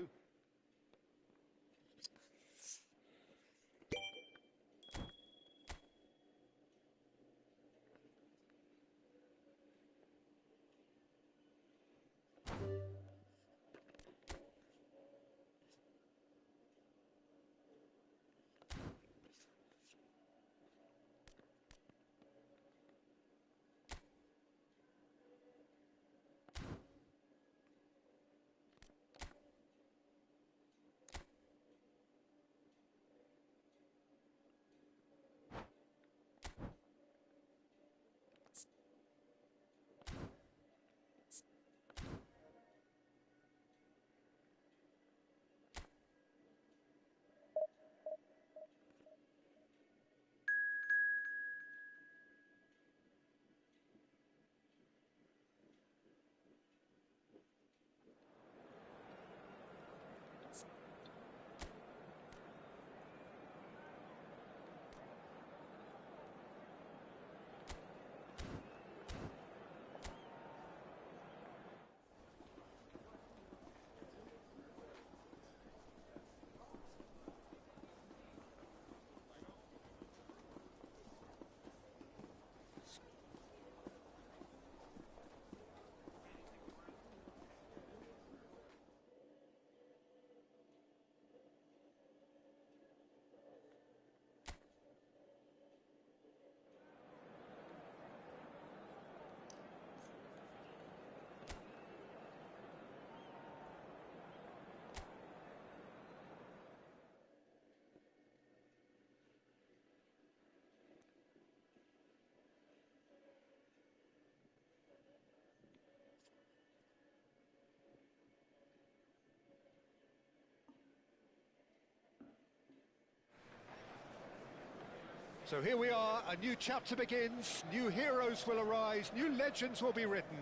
So here we are, a new chapter begins, new heroes will arise, new legends will be written.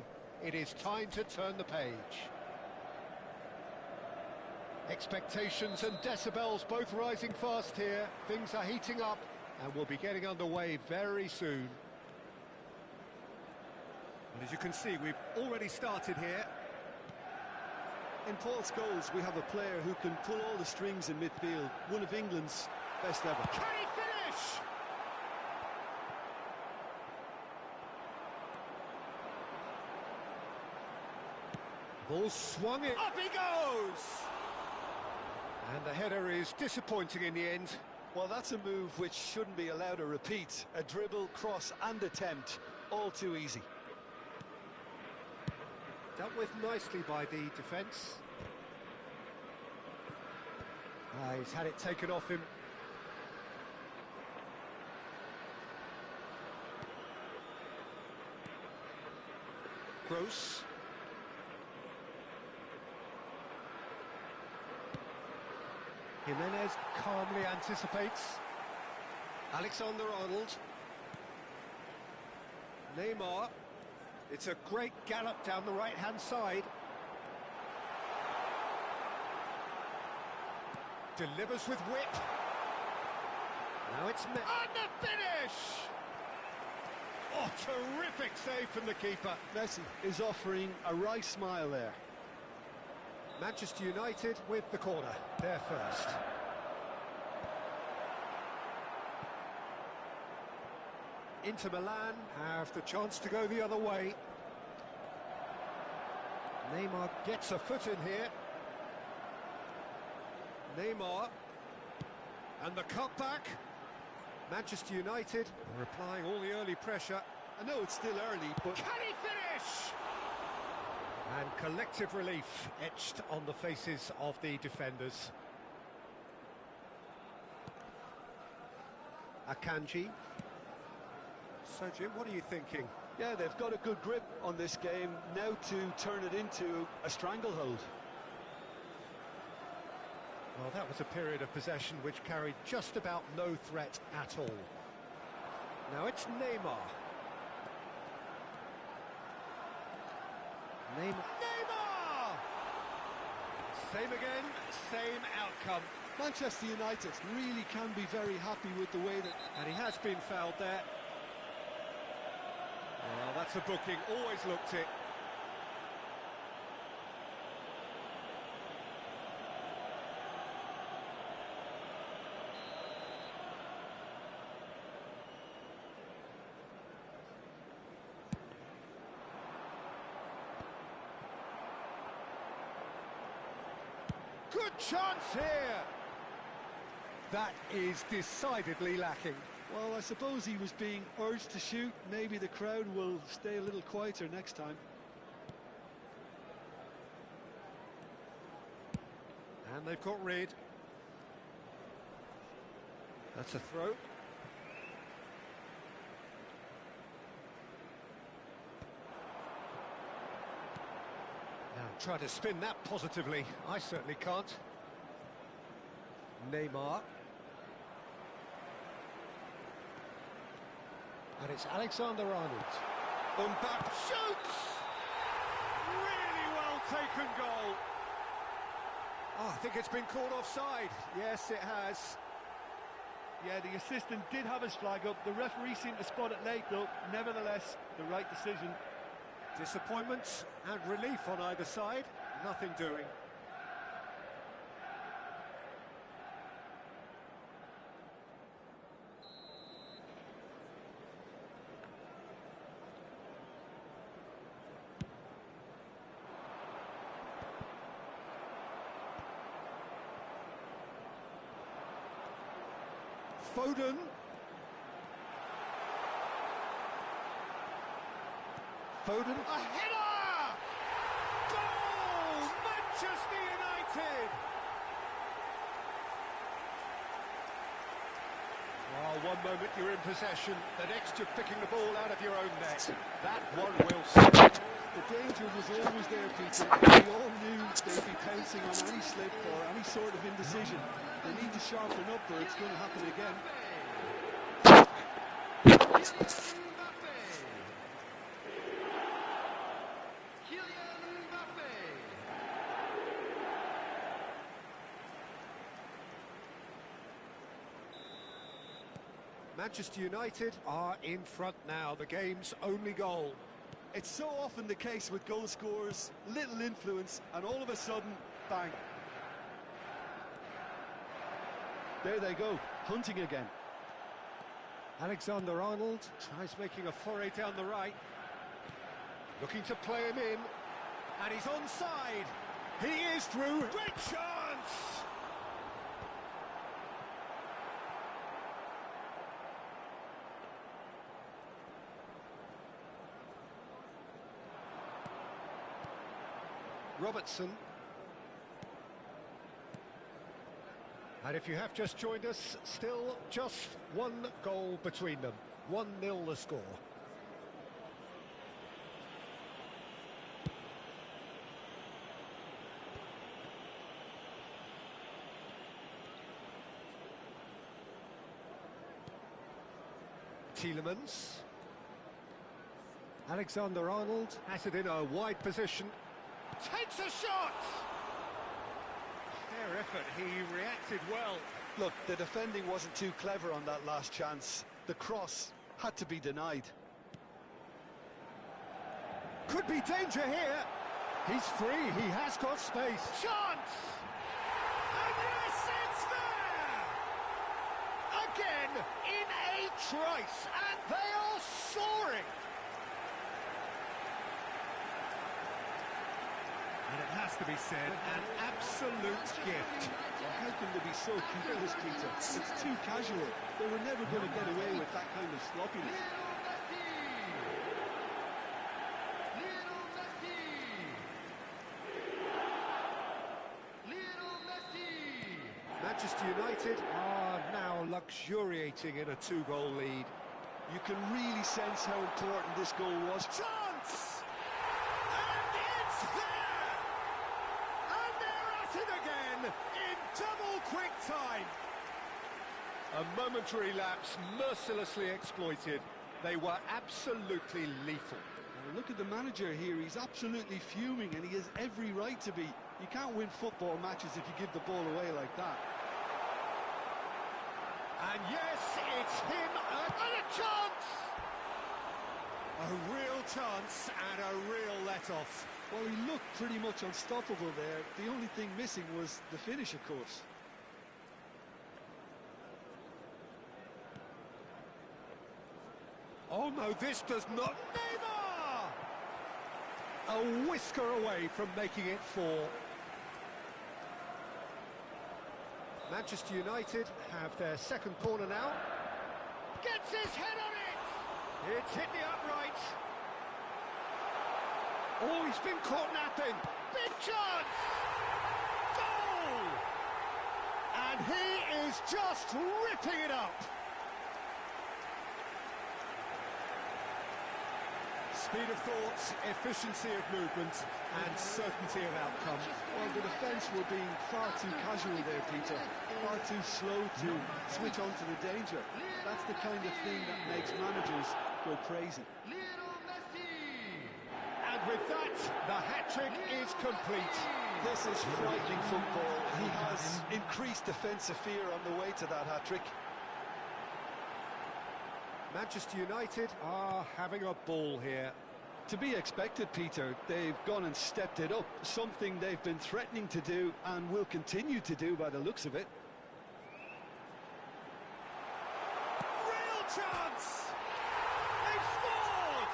It is time to turn the page. Expectations and decibels both rising fast here. Things are heating up and we'll be getting underway very soon. And as you can see, we've already started here. In Paul Scholes, we have a player who can pull all the strings in midfield. One of England's best ever. Can he finish? Ball swung it. Up he goes! And the header is disappointing in the end. Well, that's a move which shouldn't be allowed to repeat. A dribble, cross and attempt, all too easy. Dealt with nicely by the defence. He's had it taken off him. Gross. Jimenez calmly anticipates. Alexander-Arnold. Neymar. It's a great gallop down the right-hand side. Delivers with whip. Now it's... And the finish! Oh, terrific save from the keeper. Messi is offering a right smile there. Manchester United with the corner. They're first. Inter Milan have the chance to go the other way. Neymar gets a foot in here. Neymar. And the cutback. Manchester United are applying all the early pressure. I know it's still early, but... Can he finish? And collective relief etched on the faces of the defenders. Akanji. So, Jim, what are you thinking? Yeah, they've got a good grip on this game, now to turn it into a stranglehold. Well, that was a period of possession which carried just about no threat at all. Now it's Neymar. Neymar! Same again, same outcome. Manchester United really can be very happy with the way that... And he has been fouled there. Well, that's a booking, always looked it. Good chance here. That is decidedly lacking. Well, I suppose he was being urged to shoot. Maybe the crowd will stay a little quieter next time. And they've got rid. That's a throw. Now try to spin that positively. I certainly can't. Neymar. And it's Alexander-Arnold. Mbappe shoots! Really well taken goal. Oh, I think it's been called offside. Yes, it has. Yeah, the assistant did have his flag up. The referee seemed to spot it late, though. Nevertheless, the right decision. Disappointment and relief on either side. Nothing doing. Foden. Foden. A header! Goal! Manchester United! Well, one moment you're in possession, the next you're picking the ball out of your own net. That one will slip. The danger was always there, Peter. We all knew they'd be pouncing on any slip or any sort of indecision. They need to sharpen up or it's going to happen again. Manchester United are in front now, the game's only goal. It's so often the case with goal scorers, little influence, and all of a sudden, bang. There they go, hunting again. Alexander-Arnold tries making a foray down the right. Looking to play him in. And he's onside. He is through. Great chance! Robertson. And if you have just joined us, still just one goal between them. 1-0 the score. Tielemans. Alexander-Arnold has it in a wide position. Takes a shot! Fair effort, he reacted well. Look, the defending wasn't too clever on that last chance. The cross had to be denied. Could be danger here. He's free, he has got space. Chance! And yes, it's there! Again, in a trice, and they are soaring! And it has to be said, an absolute gift. Well, how can they be so careless, Peter? It's too casual. They were never going to get away with that kind of sloppiness. Manchester United are now luxuriating in a 2-goal lead. You can really sense how important this goal was. Chance! And it's there! And they're at it again in double quick time. A momentary lapse mercilessly exploited. They were absolutely lethal. Now look at the manager here. He's absolutely fuming, and he has every right to be. You can't win football matches if you give the ball away like that. And yes, it's him, and a chance! A real chance and a real let-off. Well, he looked pretty much unstoppable there. The only thing missing was the finish, of course. Oh no, this does not... Neymar! A whisker away from making it 4. Manchester United have their second corner now. Gets his head on it! It's hit the upright. Oh, he's been caught napping. Big chance! Goal! And he is just ripping it up. Speed of thought, efficiency of movement, and certainty of outcome. Well, the defence were being far too casual there, Peter. Far too slow to switch on to the danger. That's the kind of thing that makes managers go crazy. And with that, the hat-trick is complete. This is frightening football. He has increased defensive fear on the way to that hat-trick. Manchester United are having a ball here. To be expected, Peter. They've gone and stepped it up, something they've been threatening to do and will continue to do by the looks of it. Real chance! They've scored!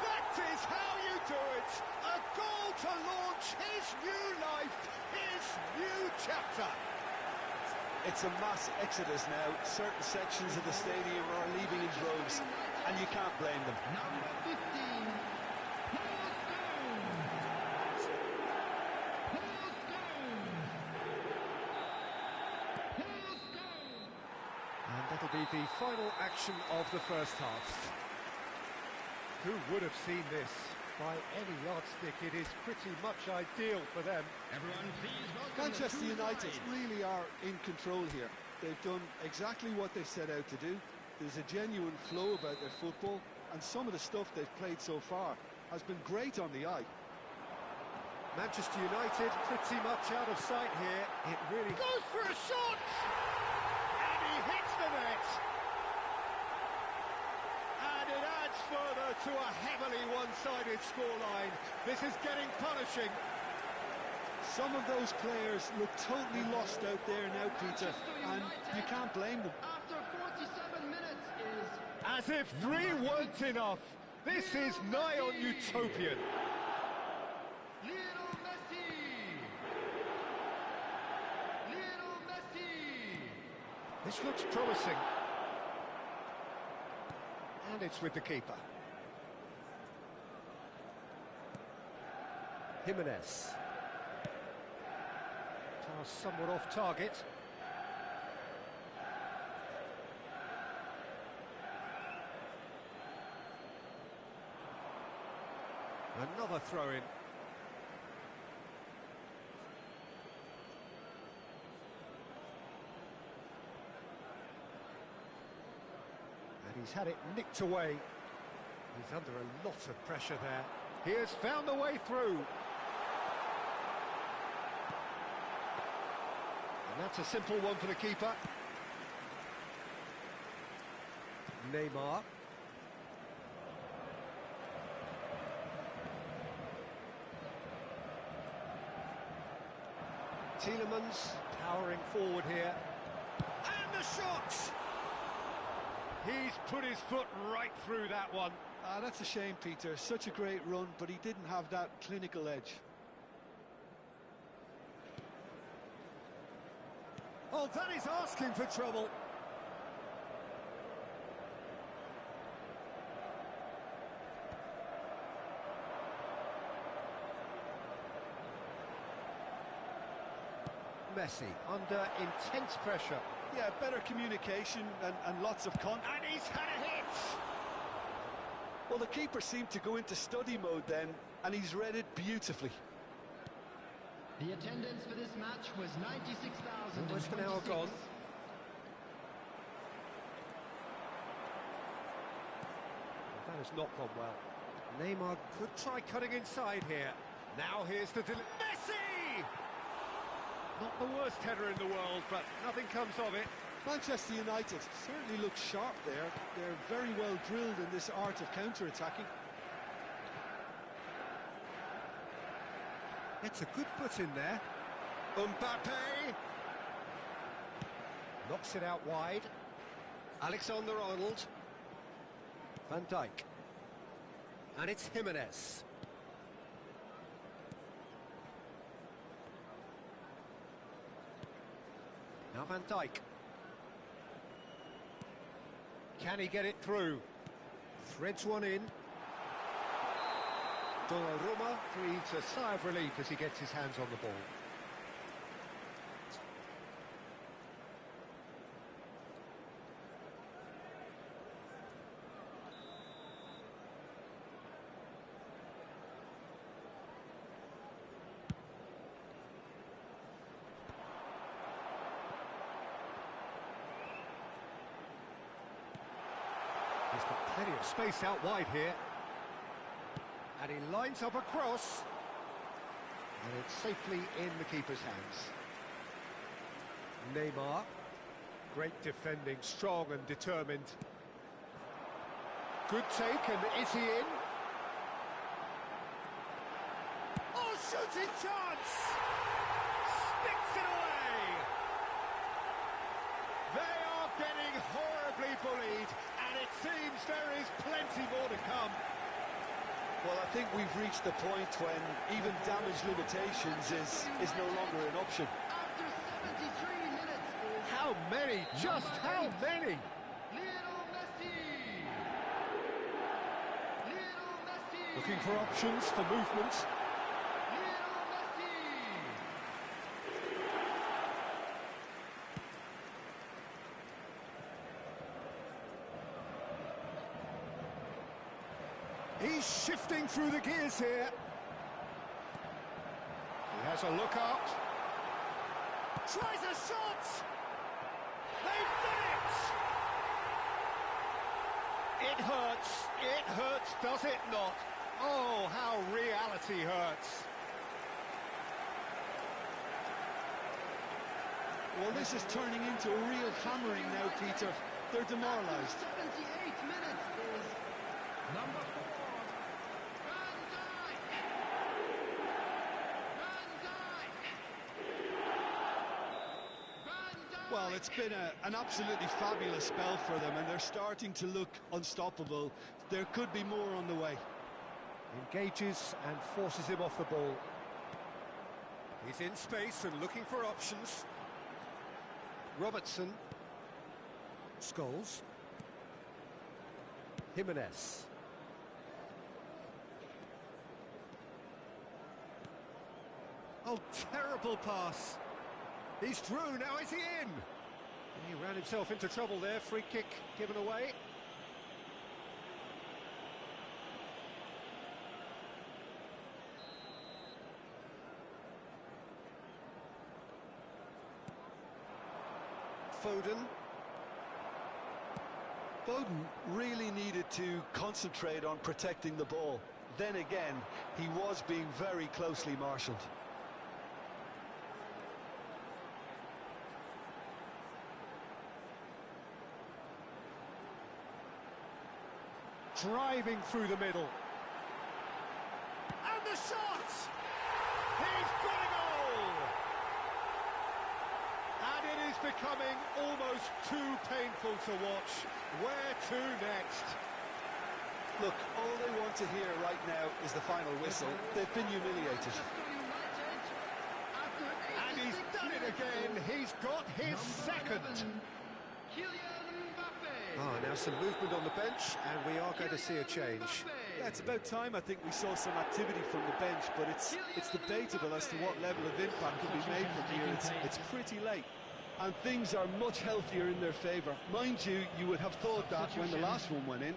That is how you do it! A goal to launch his new life, his new chapter. It's a mass exodus now. Certain sections of the stadium are leaving in droves, and you can't blame them. Number 15, And that'll be the final action of the first half. Who would have seen this? By any yardstick, it is pretty much ideal for them. Everyone, please welcome Manchester United really are in control here. They've done exactly what they set out to do. There's a genuine flow about their football, and some of the stuff they've played so far has been great on the eye. Manchester United pretty much out of sight here. It really goes for a shot! And he hits the net! And it adds further to a heavily one-sided scoreline. This is getting punishing. Some of those players look totally lost out there now, Peter, and you can't blame them. After 47 minutes is... As if 3 weren't enough. This is nigh on utopian. Lionel Messi! Lionel Messi! This looks promising. And it's with the keeper. Jimenez. Pass somewhat off target. Another throw-in. And he's had it nicked away. He's under a lot of pressure there. He has found the way through. And that's a simple one for the keeper. Neymar. Tielemans powering forward here. And the shot! He's put his foot right through that one. That's a shame, Peter. Such a great run, but he didn't have that clinical edge. Oh, that is asking for trouble. Messi under intense pressure. Yeah, better communication and lots of contact. And he's had a hit! Well, the keeper seemed to go into study mode then, and he's read it beautifully. The attendance for this match was 96,000. Almost an hour gone. That has not gone well. Neymar could try cutting inside here. Now here's the Messi! Not the worst header in the world, but nothing comes of it. Manchester United certainly look sharp there. They're very well drilled in this art of counter-attacking. It's a good foot in there. Mbappe! Knocks it out wide. Alexander-Arnold. Van Dijk. And it's Jimenez. Now Van Dijk. Can he get it through? Threads one in. Donnarumma breathes a sigh of relief as he gets his hands on the ball. He's got plenty of space out wide here. And he lines up a cross. And it's safely in the keeper's hands. Neymar. Great defending, strong and determined. Good take, and is he in? Oh, shooting chance! Sticks it away! They are getting horribly bullied, and it seems there is plenty more to come. Well, I think we've reached the point when even damage limitations is no longer an option. After 73 minutes is... How many? Just how many? Lionel Messi! Lionel Messi! Looking for options for movement. Lionel Messi! He's shifting through the gears here. He has a look up. Tries a shot! They've done it! It hurts, does it not? Oh, how reality hurts. Well, this is turning into a real hammering now, Peter. They're demoralised. 78 minutes is number 4, Van Dijk. Van Dijk. Well, it's been an absolutely fabulous spell for them, and they're starting to look unstoppable. There could be more on the way. Engages and forces him off the ball. He's in space and looking for options. Robertson. Scholes. Jimenez. Oh, terrible pass. He's through, now is he in? He ran himself into trouble there, free kick given away. Foden. Foden really needed to concentrate on protecting the ball. Then again, he was being very closely marshalled. Driving through the middle. And the shot! He's got a goal! And it is becoming almost too painful to watch. Where to next? Look, all they want to hear right now is the final whistle. They've been humiliated. And he's done it again. He's got his second. Ah, now some movement on the bench, and we are going to see a change. Yeah, it's about time I think we saw some activity from the bench, but it's debatable as to what level of impact can be made from here. It's pretty late. And things are much healthier in their favour. Mind you, you would have thought that when the last one went in.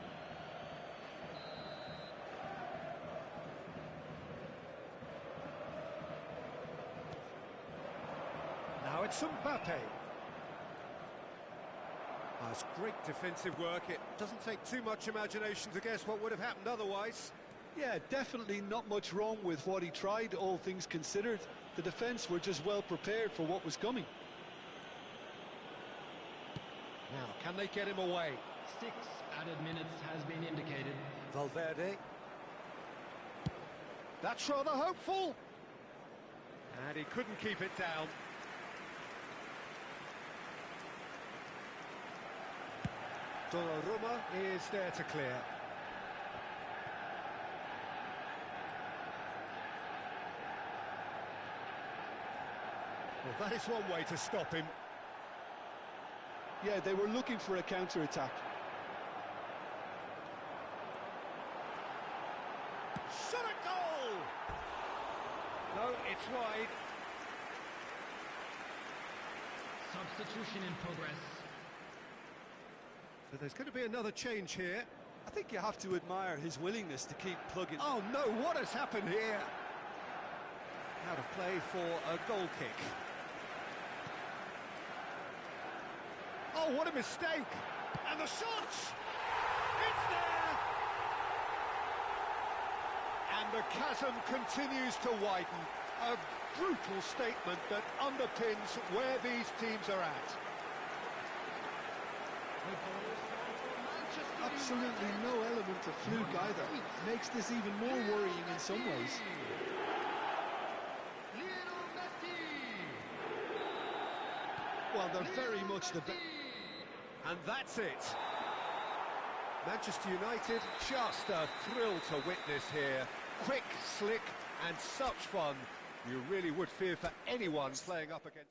Now it's Mbappe. That's great defensive work. It doesn't take too much imagination to guess what would have happened otherwise. Yeah, definitely not much wrong with what he tried, all things considered. The defence were just well prepared for what was coming. Now, can they get him away? 6 added minutes has been indicated. Valverde. That's rather hopeful. And he couldn't keep it down. Donnarumma is there to clear. Well, that is one way to stop him. Yeah, they were looking for a counter-attack. Shot a goal! No, it's wide. Substitution in progress. So there's going to be another change here. I think you have to admire his willingness to keep plugging. Oh no, what has happened here? Out of play for a goal kick. Oh, what a mistake! And the shot! It's there! And the chasm continues to widen. A brutal statement that underpins where these teams are at. Absolutely no element of fluke either. Makes this even more worrying in some ways. Well, they're very much the best. And that's it. Manchester United, just a thrill to witness here. Quick, slick, and such fun. You really would fear for anyone playing up against...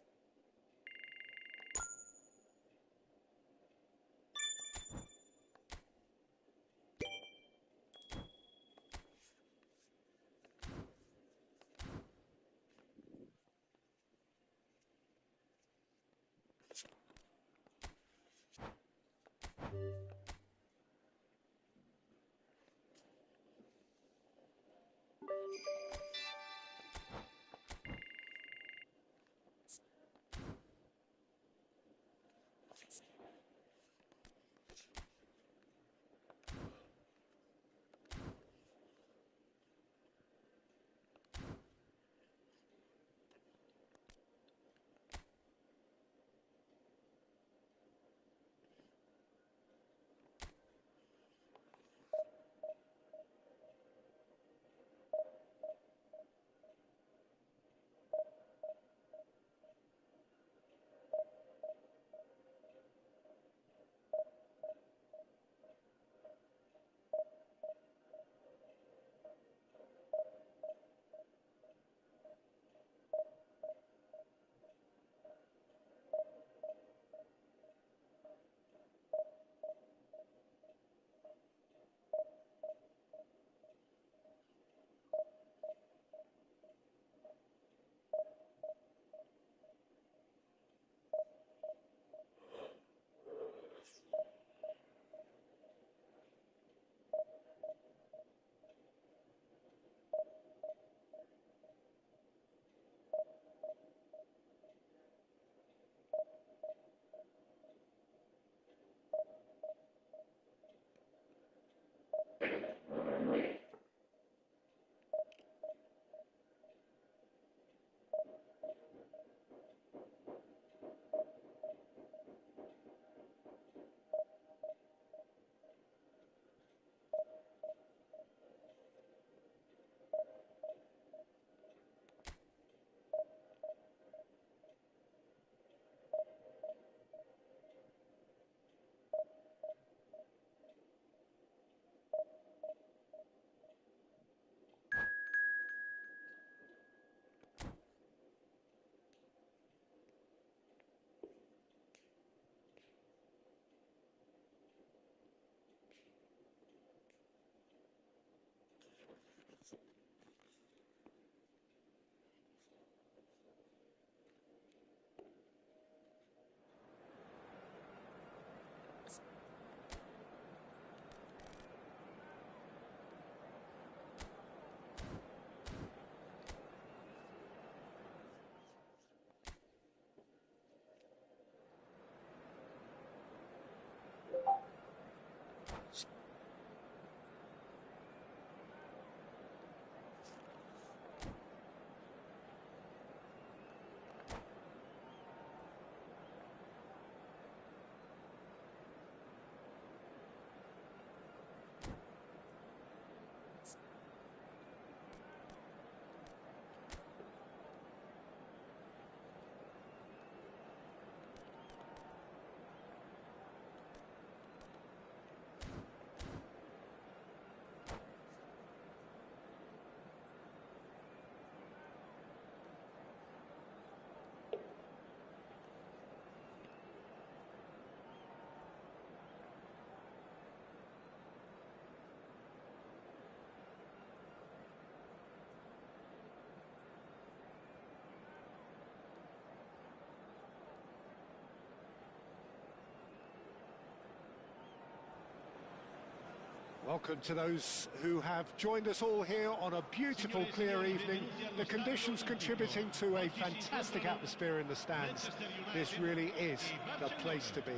Welcome to those who have joined us all here on a beautiful, clear evening. The conditions contributing to a fantastic atmosphere in the stands. This really is the place to be.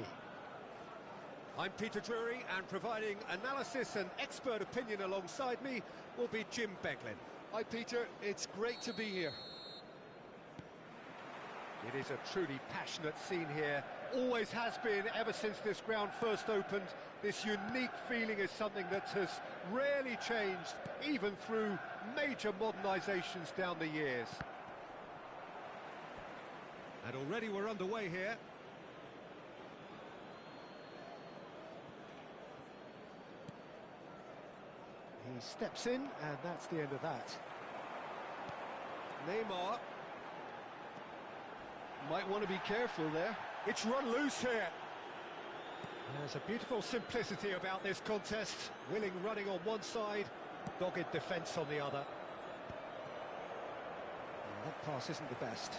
I'm Peter Drury, and providing analysis and expert opinion alongside me will be Jim Beglin. Hi Peter, it's great to be here. It is a truly passionate scene here. Always has been ever since this ground first opened. This unique feeling is something that has rarely changed, even through major modernisations down the years. And already we're underway here. He steps in, and that's the end of that. Neymar. Might want to be careful there. It's run loose here. There's a beautiful simplicity about this contest. Willing running on one side, dogged defence on the other. And that pass isn't the best.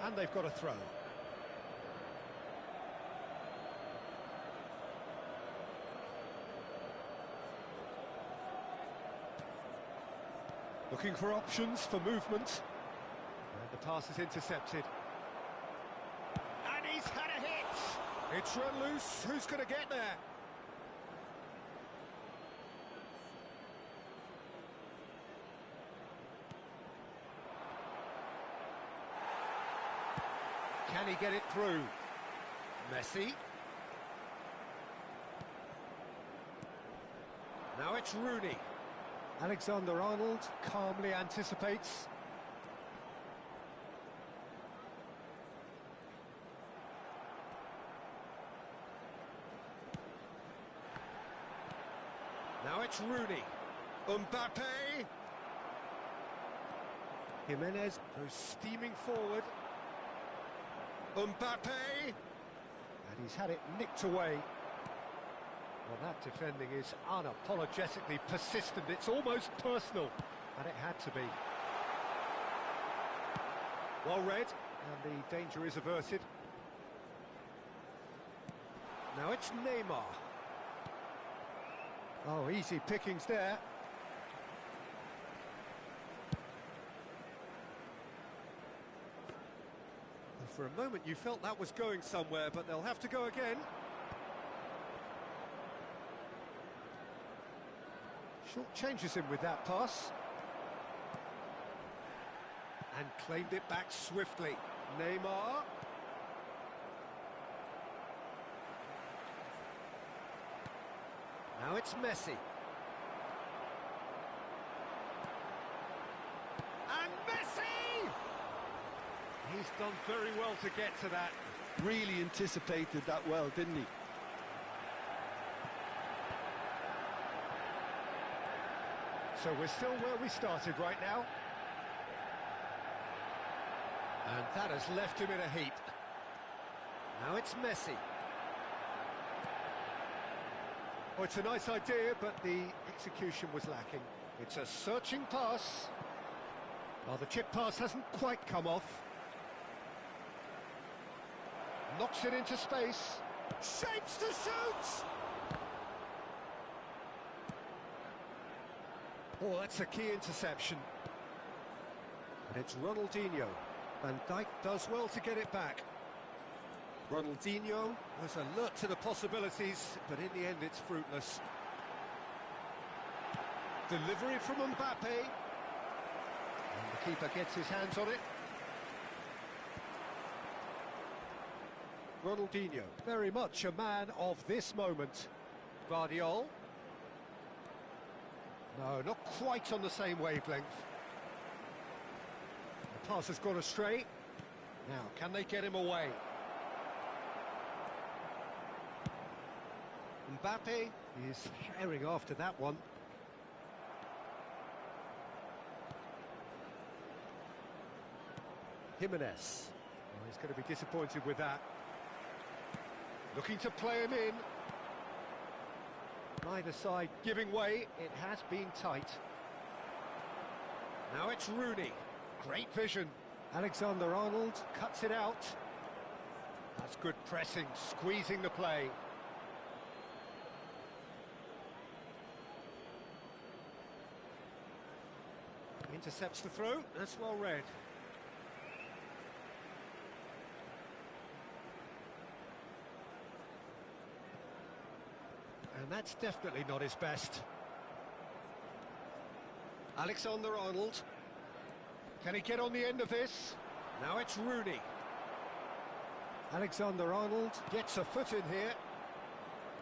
And they've got a throw. Looking for options for movement. And the pass is intercepted. And he's had a hit! It's run loose. Who's going to get there? Can he get it through? Messi. Now it's Rooney. Alexander-Arnold calmly anticipates. Now it's Rooney. Mbappe. Jimenez goes steaming forward. Mbappe. And he's had it nicked away. Well, that defending is unapologetically persistent. It's almost personal, and it had to be. Well read, and the danger is averted. Now it's Neymar. Oh, easy pickings there. And for a moment you felt that was going somewhere, but they'll have to go again. Short changes him with that pass. And claimed it back swiftly. Neymar. Now it's Messi. And Messi! He's done very well to get to that. Really anticipated that well, didn't he? So we're still where we started right now. And that has left him in a heap. Now it's Messi. Oh, it's a nice idea, but the execution was lacking. It's a searching pass. Well, the chip pass hasn't quite come off. Knocks it into space. Shapes to shoot! Oh, that's a key interception. And it's Ronaldinho. Van Dijk does well to get it back. Ronaldinho was alert to the possibilities, but in the end it's fruitless. Delivery from Mbappe. And the keeper gets his hands on it. Ronaldinho, very much a man of this moment. Guardiola. No, not quite on the same wavelength. The pass has gone astray. Now, can they get him away? Mbappe is herring after that one. Jimenez. Oh, he's going to be disappointed with that. Looking to play him in. Neither side giving way. It has been tight. Now it's Rooney. Great vision. Alexander-Arnold cuts it out. That's good pressing, squeezing the play. Intercepts the throw, that's well read. And that's definitely not his best. Alexander-Arnold. Can he get on the end of this? Now it's Rooney. Alexander-Arnold gets a foot in here.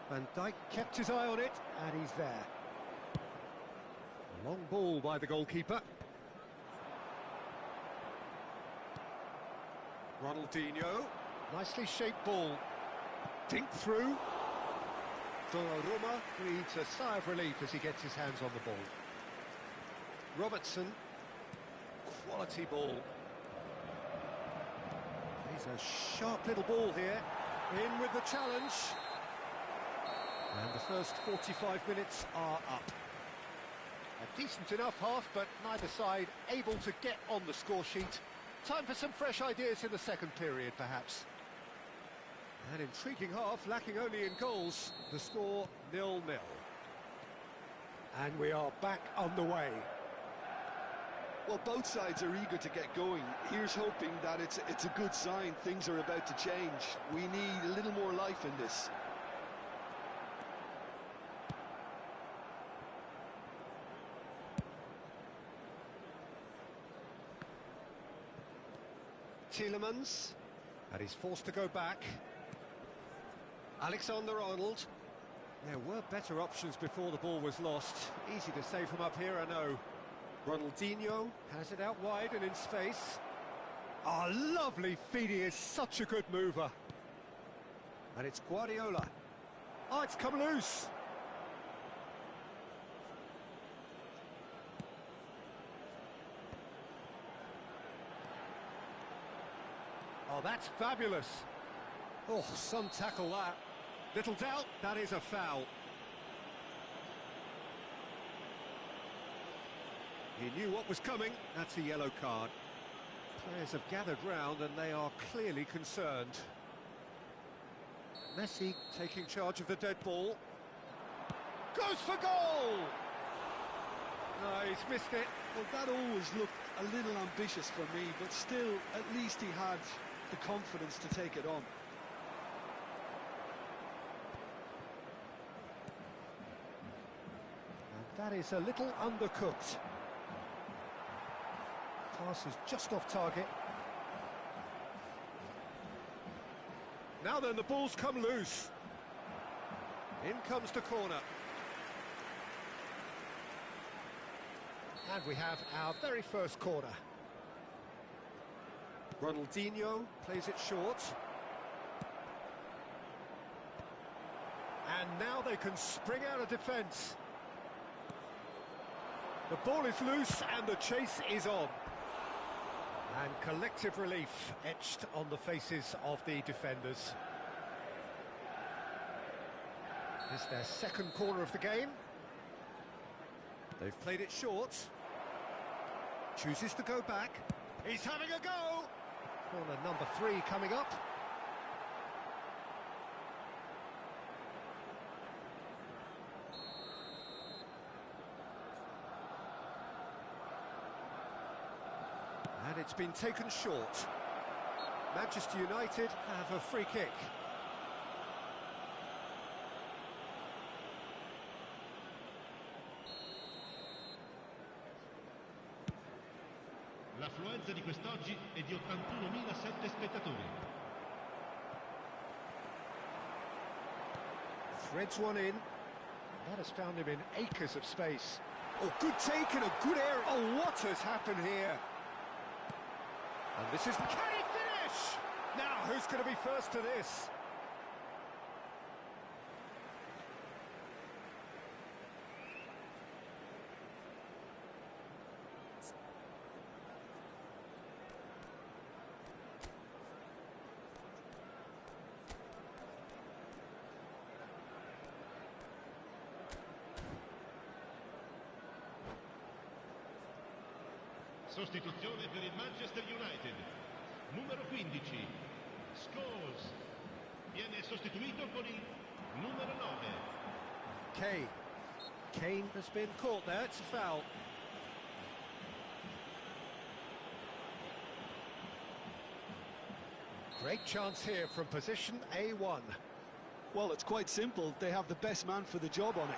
Van Dijk kept his eye on it, and he's there. A long ball by the goalkeeper. Ronaldinho. Nicely shaped ball. Dink through. Donnarumma breathes a sigh of relief as he gets his hands on the ball. Robertson. Quality ball. He's a sharp little ball here. In with the challenge. And the first 45 minutes are up. A decent enough half, but neither side able to get on the score sheet. Time for some fresh ideas in the second period, perhaps. An intriguing half, lacking only in goals. The score 0-0. And we are back underway. Well, both sides are eager to get going. Here's hoping that it's a good sign. Things are about to change. We need a little more life in this. Tielemans, and he's forced to go back. Alexander-Arnold. There were better options before the ball was lost. Easy to say from up here, I know. Ronaldinho has it out wide and in space. Ah, lovely feed, he is such a good mover. And it's Guardiola. Oh, it's come loose. Oh, that's fabulous. Oh, some tackle that. Little doubt, that is a foul. He knew what was coming, that's a yellow card. Players have gathered round and they are clearly concerned. Messi taking charge of the dead ball. Goes for goal! No, he's missed it. Well, that always looked a little ambitious for me, but still, at least he had the confidence to take it on. And that is a little undercooked. Pass is just off target. Now then, the ball's come loose. In comes the corner. And we have our very first corner. Ronaldinho plays it short. And now they can spring out of defence. The ball is loose and the chase is on. And collective relief etched on the faces of the defenders. It's their second corner of the game. They've played it short. Chooses to go back. He's having a go! Corner number 3 coming up. And it's been taken short. Manchester United have a free kick. L'affluenza di quest'oggi è di 81.007 spettatori. Threads one in. That has found him in acres of space. Oh, good take and a good area. Oh, what has happened here? And this is... Can he finish? Now, who's going to be first to this? Sostituzione per il Manchester United. Numero 15, Scholes. Viene sostituito con il numero 9. Kane has been caught there, it's a foul. Great chance here from position A1. Well, it's quite simple. They have the best man for the job on it.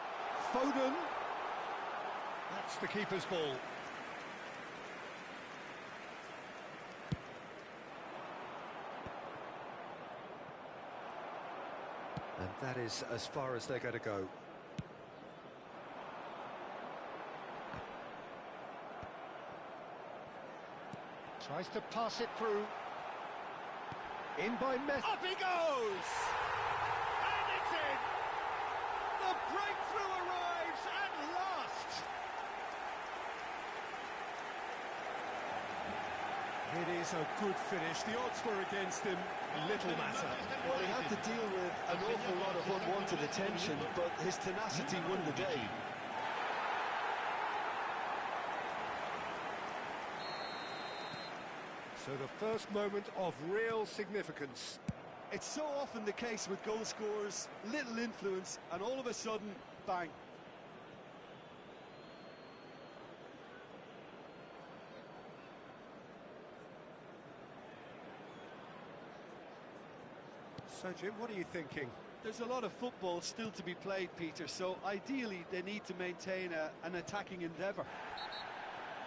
Foden. That's the keeper's ball. And that is as far as they're going to go. Tries to pass it through. In by Messi. Up he goes! And it's in! The breakthrough arrives at last! It is a good finish. The odds were against him. Little matter. Well, he had to deal with an awful lot of unwanted attention, but his tenacity won the day. So the first moment of real significance. It's so often the case with goal scorers, little influence, and all of a sudden, bang. So, Jim, what are you thinking? There's a lot of football still to be played, Peter, so ideally they need to maintain an attacking endeavour.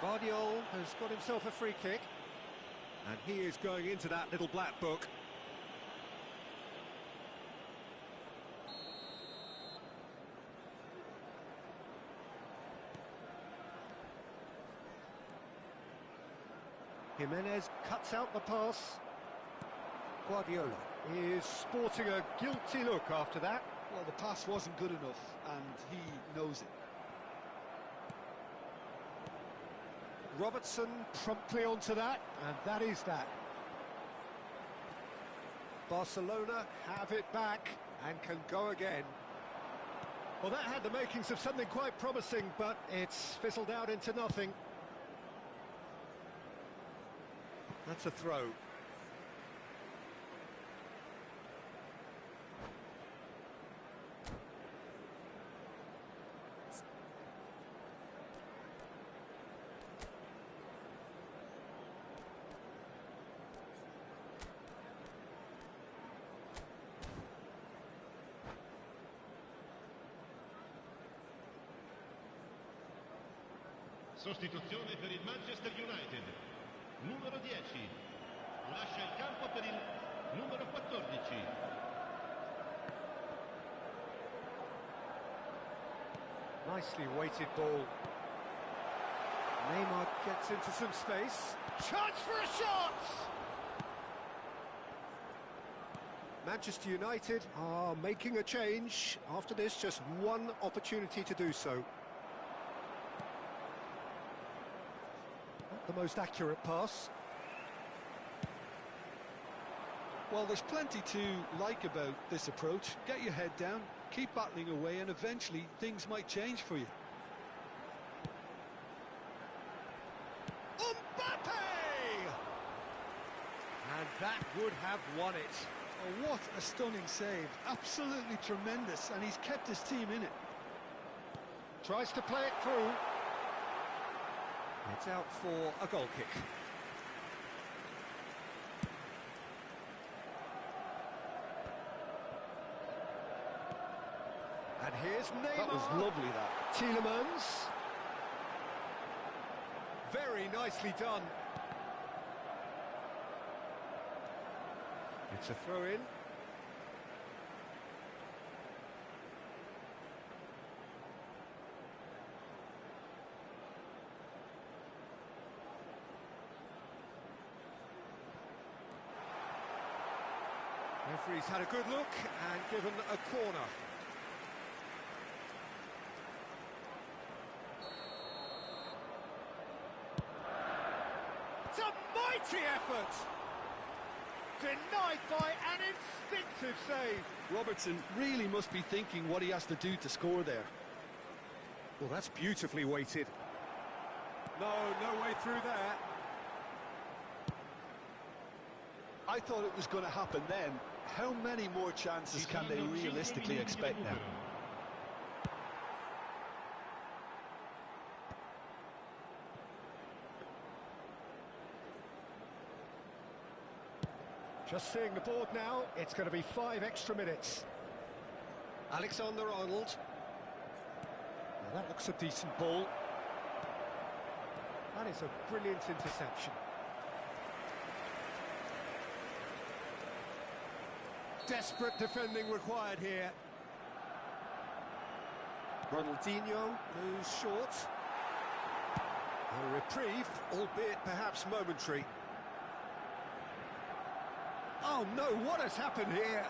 Guardiola has got himself a free kick. And he is going into that little black book. Jimenez cuts out the pass. Guardiola is sporting a guilty look after that. Well, the pass wasn't good enough, and he knows it. Robertson promptly onto that, and that is that. Barcelona have it back and can go again. Well, that had the makings of something quite promising, but it's fizzled out into nothing. That's a throw. Sostituzione per il Manchester United. Numero 10. Lascia il campo per il numero 14. Nicely weighted ball. Neymar gets into some space. Chance for a shot! Manchester United are making a change. After this, just one opportunity to do so. Not the most accurate pass. Well, there's plenty to like about this approach. Get your head down, keep battling away, and eventually things might change for you. Mbappe! And that would have won it. Oh, what a stunning save. Absolutely tremendous, and he's kept his team in it. Tries to play it through. It's out for a goal kick. And here's Neymar. That was lovely, that. Tielemans. Very nicely done. It's a throw-in. Referee's had a good look and given a corner. It's a mighty effort! Denied by an instinctive save. Robertson really must be thinking what he has to do to score there. Well, that's beautifully weighted. No way through there. I thought it was going to happen then. How many more chances can they realistically expect now? Just seeing the board now, it's going to be 5 extra minutes. Alexander-Arnold. Well, that looks a decent ball. That is a brilliant interception. Desperate defending required here. Ronaldinho goes short. A reprieve, albeit perhaps momentary. Oh no, what has happened here?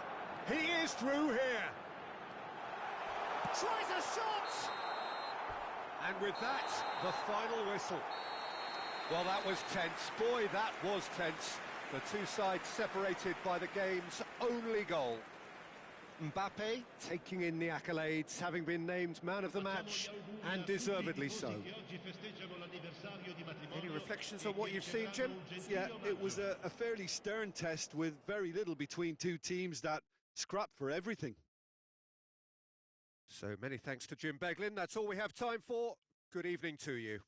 He is through here. Tries a shot! And with that, the final whistle. Well, that was tense. Boy, that was tense. The two sides separated by the game's only goal. Mbappe taking in the accolades, having been named man of the match, and deservedly so. Any reflections on what you've seen, Jim? Yeah, it was a fairly stern test with very little between two teams that scrapped for everything. So many thanks to Jim Beglin. That's all we have time for. Good evening to you.